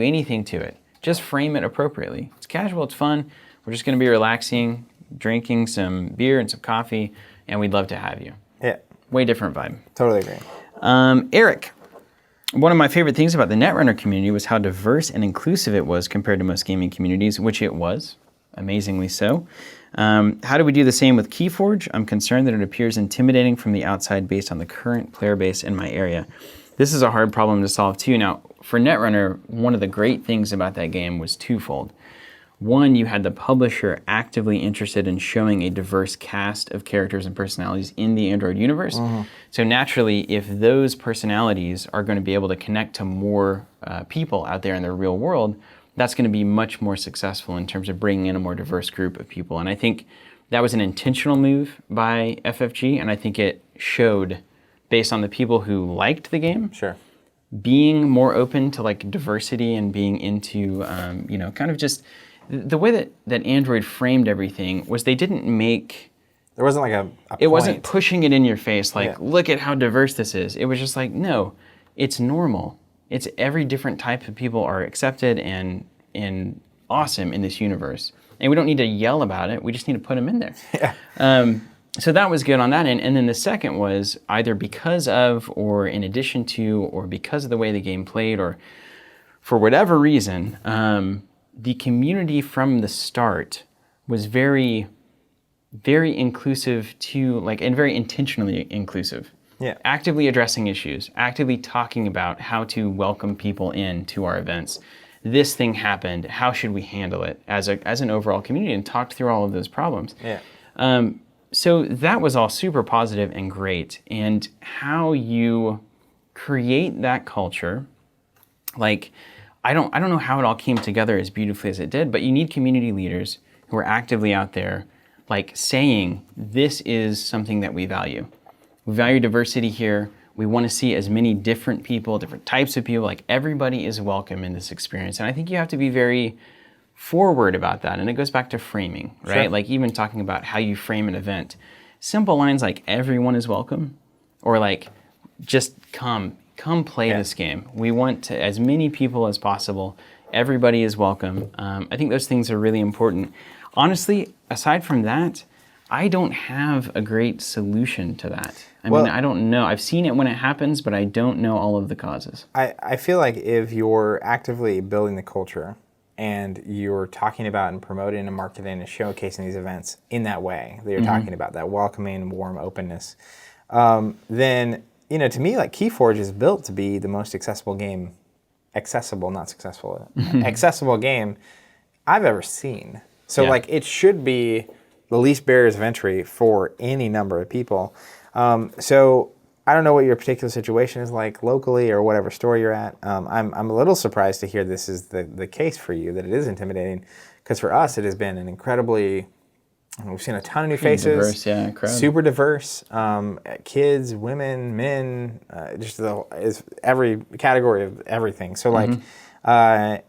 B: anything to it. Just frame it appropriately. It's casual, it's fun. We're just going to be relaxing, drinking some beer and some coffee, and we'd love to have you.
A: Yeah.
B: Way different vibe.
A: Totally agree.
B: Eric, one of my favorite things about the Netrunner community was how diverse and inclusive it was compared to most gaming communities, which it was, amazingly so. How do we do the same with Keyforge? I'm concerned that it appears intimidating from the outside based on the current player base in my area. This is a hard problem to solve too. Now, for Netrunner, one of the great things about that game was twofold. One, you had the publisher actively interested in showing a diverse cast of characters and personalities in the Android universe. Mm-hmm. So naturally, if those personalities are going to be able to connect to more people out there in the real world, that's going to be much more successful in terms of bringing in a more diverse group of people. And I think that was an intentional move by FFG, and I think it showed based on the people who liked the game.
A: Sure.
B: Being more open to like diversity and being into, kind of just the way that Android framed everything was they didn't make...
A: There wasn't like a
B: It
A: point.
B: wasn't pushing it in your face like, look at how diverse this is. It was just like, no, it's normal. It's every different type of people are accepted and awesome in this universe. And we don't need to yell about it. We just need to put them in there. Yeah. So that was good on that end. And then the second was either because of or in addition to or because of the way the game played or for whatever reason, the community from the start was very, very inclusive to and very intentionally inclusive.
A: Yeah.
B: Actively addressing issues, actively talking about how to welcome people in to our events. This thing happened, how should we handle it as an overall community, and talked through all of those problems.
A: Yeah.
B: So that was all super positive and great. And how you create that culture, I don't know how it all came together as beautifully as it did, but you need community leaders who are actively out there saying, this is something that we value. We value diversity here. We want to see as many different people, different types of people, everybody is welcome in this experience. And I think you have to be very forward about that. And it goes back to framing, right?
A: Sure.
B: Even talking about how you frame an event. Simple lines like everyone is welcome or just come play this game. We want as many people as possible. Everybody is welcome. I think those things are really important. Honestly, aside from that, I don't have a great solution to that. I mean, I don't know. I've seen it when it happens, but I don't know all of the causes.
A: I feel like if you're actively building the culture and you're talking about and promoting and marketing and showcasing these events in that way that you're talking about, that welcoming, warm openness, then, to me, Keyforge is built to be the most accessible game accessible game I've ever seen. So it should be the least barriers of entry for any number of people. So I don't know what your particular situation is like locally or whatever store you're at. I'm a little surprised to hear this is the case for you, that it is intimidating, because for us it has been an incredibly, we've seen a ton of new faces,
B: diverse, crowd.
A: Super diverse, kids, women, men, just every category of everything. So It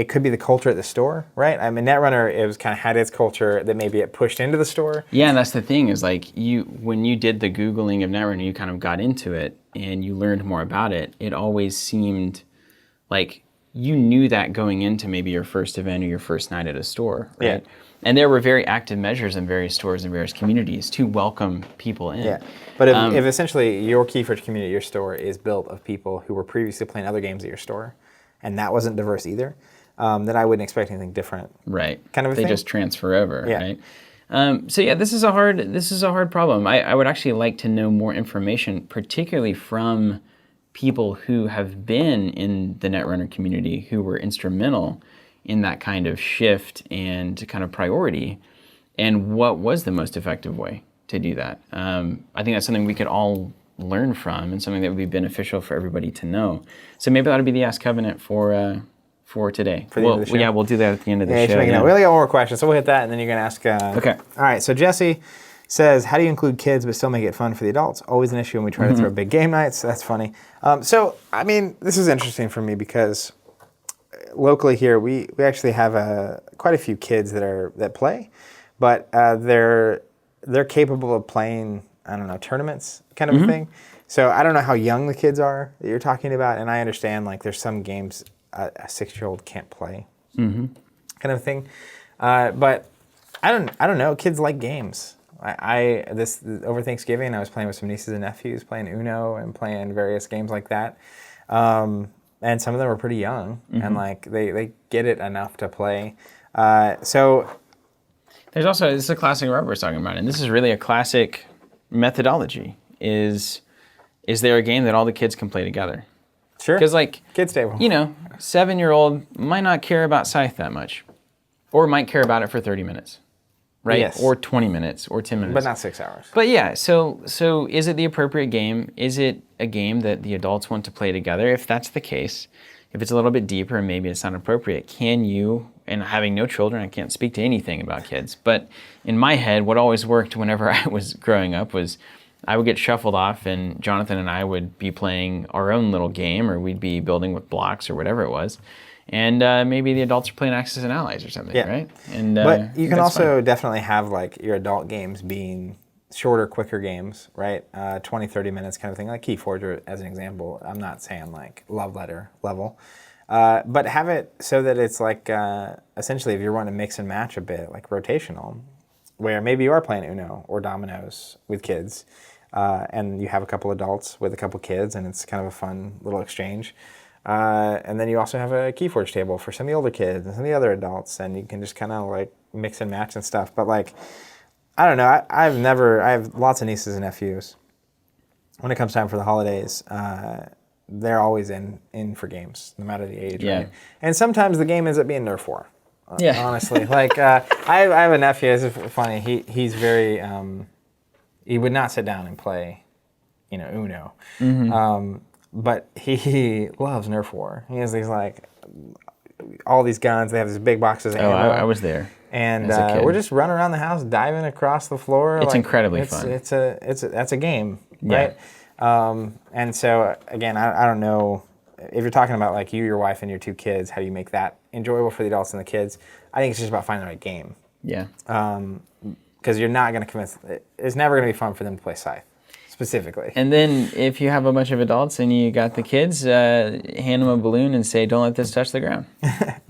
A: could be the culture at the store, right? I mean, Netrunner, it was kind of had its culture that maybe it pushed into the store.
B: Yeah, and that's the thing is like when you did the Googling of Netrunner, you kind of got into it and you learned more about it. It always seemed like you knew that going into maybe your first event or your first night at a store, right?
A: Yeah.
B: And there were very active measures in various stores and various communities to welcome people in.
A: Yeah, but if essentially your Keyforge community, your store, is built of people who were previously playing other games at your store, and that wasn't diverse either, then I wouldn't expect anything different.
B: Right.
A: Kind of a
B: they
A: thing.
B: just transfer over,
A: Yeah.
B: right? So yeah, this is a hard problem. I would actually like to know more information, particularly from people who have been in the Netrunner community who were instrumental in that kind of shift and kind of priority, and what was the most effective way to do that. I think that's something we could all learn from and something that would be beneficial for everybody to know. So maybe that would be the Ask Covenant for today.
A: For the end of the show?
B: Yeah, we'll do that at the end of the
A: Yeah,
B: show.
A: we only got one more question, so we'll hit that, and then you're going to ask.
B: Okay.
A: All right, so Jesse says, how do you include kids but still make it fun for the adults? Always an issue when we try to throw big game nights. That's funny. So, I mean, this is interesting for me because locally here, we actually have quite a few kids that play, but they're capable of playing, I don't know, tournaments kind of a thing. So I don't know how young the kids are that you're talking about, and I understand like there's some games a 6-year-old can't play, kind of thing. But I don't know. Kids like games. Over Thanksgiving, I was playing with some nieces and nephews, playing Uno and playing various games like that. And some of them are pretty young, and like they get it enough to play. So
B: there's also, this is a classic Robert was talking about, and this is really a classic methodology. Is there a game that all the kids can play together?
A: sure,
B: Because like,
A: kids table.
B: 7-year-old might not care about Scythe that much, or might care about it for 30 minutes, right?
A: Yes.
B: Or 20 minutes, or 10 minutes.
A: But not 6 hours.
B: But yeah, so is it the appropriate game? Is it a game that the adults want to play together? If that's the case, if it's a little bit deeper and maybe it's not appropriate, can you, and having no children, I can't speak to anything about kids, but in my head, what always worked whenever I was growing up was I would get shuffled off and Jonathan and I would be playing our own little game, or we'd be building with blocks or whatever it was. And maybe the adults are playing Axis and Allies or something,
A: Yeah.
B: right? And
A: But you can
B: that's
A: also
B: fun.
A: definitely have like your adult games being shorter, quicker games, right? 20, 30 minutes kind of thing, like Keyforge as an example. I'm not saying like love letter level. But have it so that it's like, essentially if you're wanting to mix and match a bit, like rotational, where maybe you are playing Uno or Dominoes with kids, and you have a couple adults with a couple kids, and it's kind of a fun little exchange. And then you also have a Keyforge table for some of the older kids and some of the other adults, and you can just kind of like mix and match and stuff. But like, I don't know, I have lots of nieces and nephews. When it comes time for the holidays, they're always in for games, no matter the age,
B: Yeah.
A: right? And sometimes the game ends up being Nerf War.
B: Yeah.
A: Honestly, like I have a nephew. It's funny. He's very. He would not sit down and play, Uno. But he loves Nerf War. He has these like all these guns. They have these big boxes of
B: Oh,
A: ammo.
B: I was there.
A: And
B: as a kid.
A: we're just running around the house, diving across the floor.
B: It's incredibly fun.
A: That's a game,
B: Yeah.
A: right? And so again, I don't know if you're talking about like you, your wife, and your 2 kids. How do you make that enjoyable for the adults and the kids? I think it's just about finding the right game,
B: Yeah.
A: because you're not going to convince. It's never going to be fun for them to play Scythe, specifically.
B: And then if you have a bunch of adults and you got the kids, hand them a balloon and say, "Don't let this touch the ground."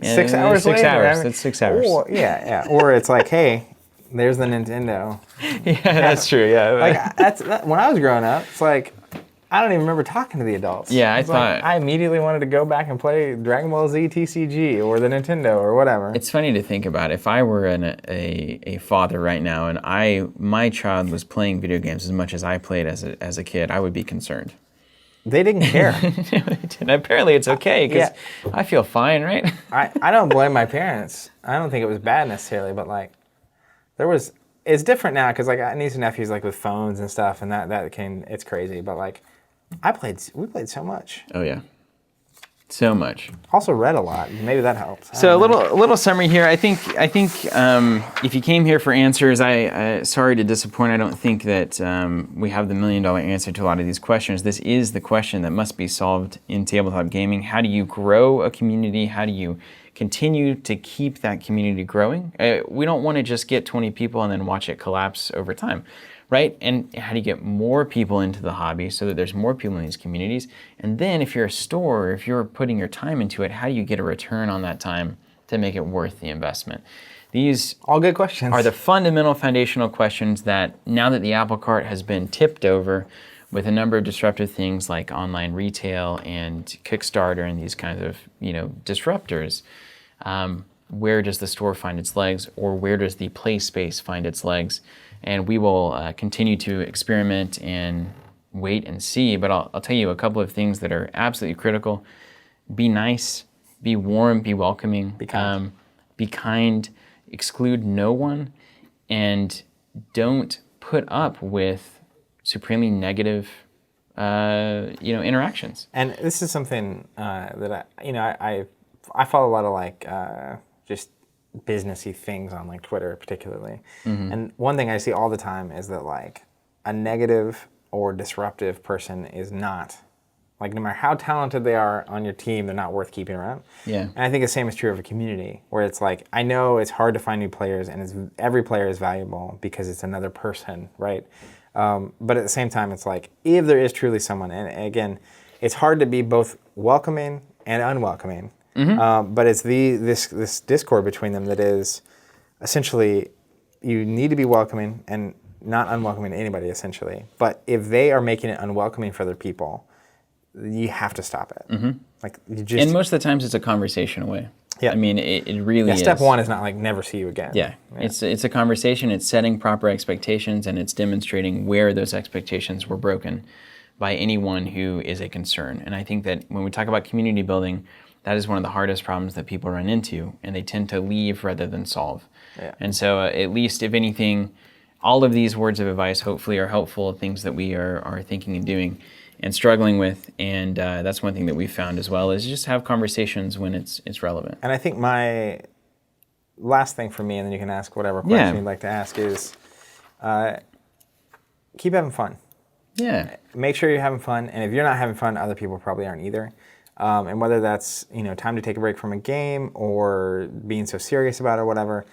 A: 6 hours
B: 6
A: later,
B: hours.
A: I mean,
B: That's 6 hours.
A: Or, yeah. Or it's like, hey, there's the Nintendo.
B: Yeah, that's true. Yeah.
A: Like when I was growing up, it's like I don't even remember talking to the adults.
B: Yeah,
A: It's like, I immediately wanted to go back and play Dragon Ball Z TCG or the Nintendo or whatever.
B: It's funny to think about. If I were a father right now and my child was playing video games as much as I played as a kid, I would be concerned.
A: They didn't care.
B: And apparently it's okay because I feel fine, right?
A: I don't blame my parents. I don't think it was bad necessarily, but like it's different now because like I have nieces and nephews like with phones and stuff, and it's crazy. But like we played so much.
B: Oh yeah. So much.
A: Also read a lot. Maybe that helps. I
B: So
A: don't know.
B: a little summary here. I think if you came here for answers, I sorry to disappoint. I don't think that we have the $1 million answer to a lot of these questions. This is the question that must be solved in tabletop gaming. How do you grow a community? How do you continue to keep that community growing? We don't want to just get 20 people and then watch it collapse over time. Right? And how do you get more people into the hobby so that there's more people in these communities? And then if you're a store, if you're putting your time into it, how do you get a return on that time to make it worth the investment? These
A: All good questions.
B: are the fundamental foundational questions that now that the apple cart has been tipped over with a number of disruptive things like online retail and Kickstarter and these kinds of disruptors, where does the store find its legs, or where does the play space find its legs? And we will continue to experiment and wait and see. But I'll tell you a couple of things that are absolutely critical. Be nice, be warm, be welcoming, be kind, exclude no one, and don't put up with supremely negative interactions.
A: And this is something that I follow a lot of just businessy things on Twitter particularly. Mm-hmm. And one thing I see all the time is that a negative or disruptive person is not, no matter how talented they are on your team, they're not worth keeping around. Yeah. And I think the same is true of a community where it's I know it's hard to find new players and every player is valuable because it's another person, right? But at the same time, it's if there is truly someone, and again, it's hard to be both welcoming and unwelcoming. Mm-hmm. But it's this discord between them that is essentially you need to be welcoming and not unwelcoming to anybody essentially. But if they are making it unwelcoming for other people, you have to stop it. Mm-hmm.
B: And most of the times it's a conversation away. Yeah. I mean, it really is.
A: Step one is not never see you again.
B: Yeah. It's a conversation. It's setting proper expectations, and it's demonstrating where those expectations were broken by anyone who is a concern. And I think that when we talk about community building, that is one of the hardest problems that people run into, and they tend to leave rather than solve. Yeah. And so at least, if anything, all of these words of advice hopefully are helpful, things that we are thinking and doing and struggling with. And that's one thing that we've found as well, is just have conversations when it's relevant.
A: And I think my last thing for me, and then you can ask whatever question you'd like to ask, is keep having fun.
B: Yeah.
A: Make sure you're having fun, and if you're not having fun, other people probably aren't either. And whether that's time to take a break from a game or being so serious about it or whatever,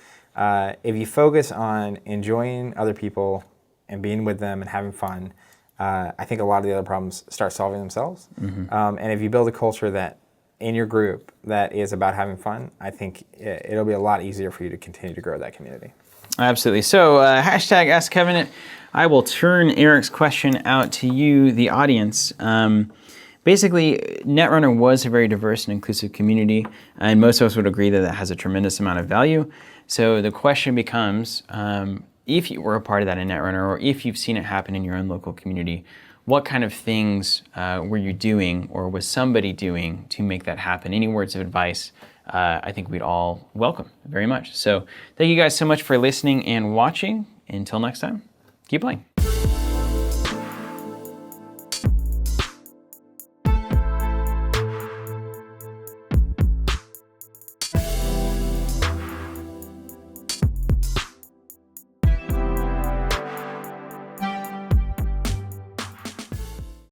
A: if you focus on enjoying other people and being with them and having fun, I think a lot of the other problems start solving themselves. Mm-hmm. And if you build a culture that in your group that is about having fun, I think it'll be a lot easier for you to continue to grow that community.
B: Absolutely. So hashtag Ask Covenant. I will turn Eric's question out to you, the audience. Basically, Netrunner was a very diverse and inclusive community, and most of us would agree that that has a tremendous amount of value. So the question becomes, if you were a part of that in Netrunner, or if you've seen it happen in your own local community, what kind of things were you doing, or was somebody doing to make that happen? Any words of advice, I think we'd all welcome very much. So thank you guys so much for listening and watching. Until next time, keep playing.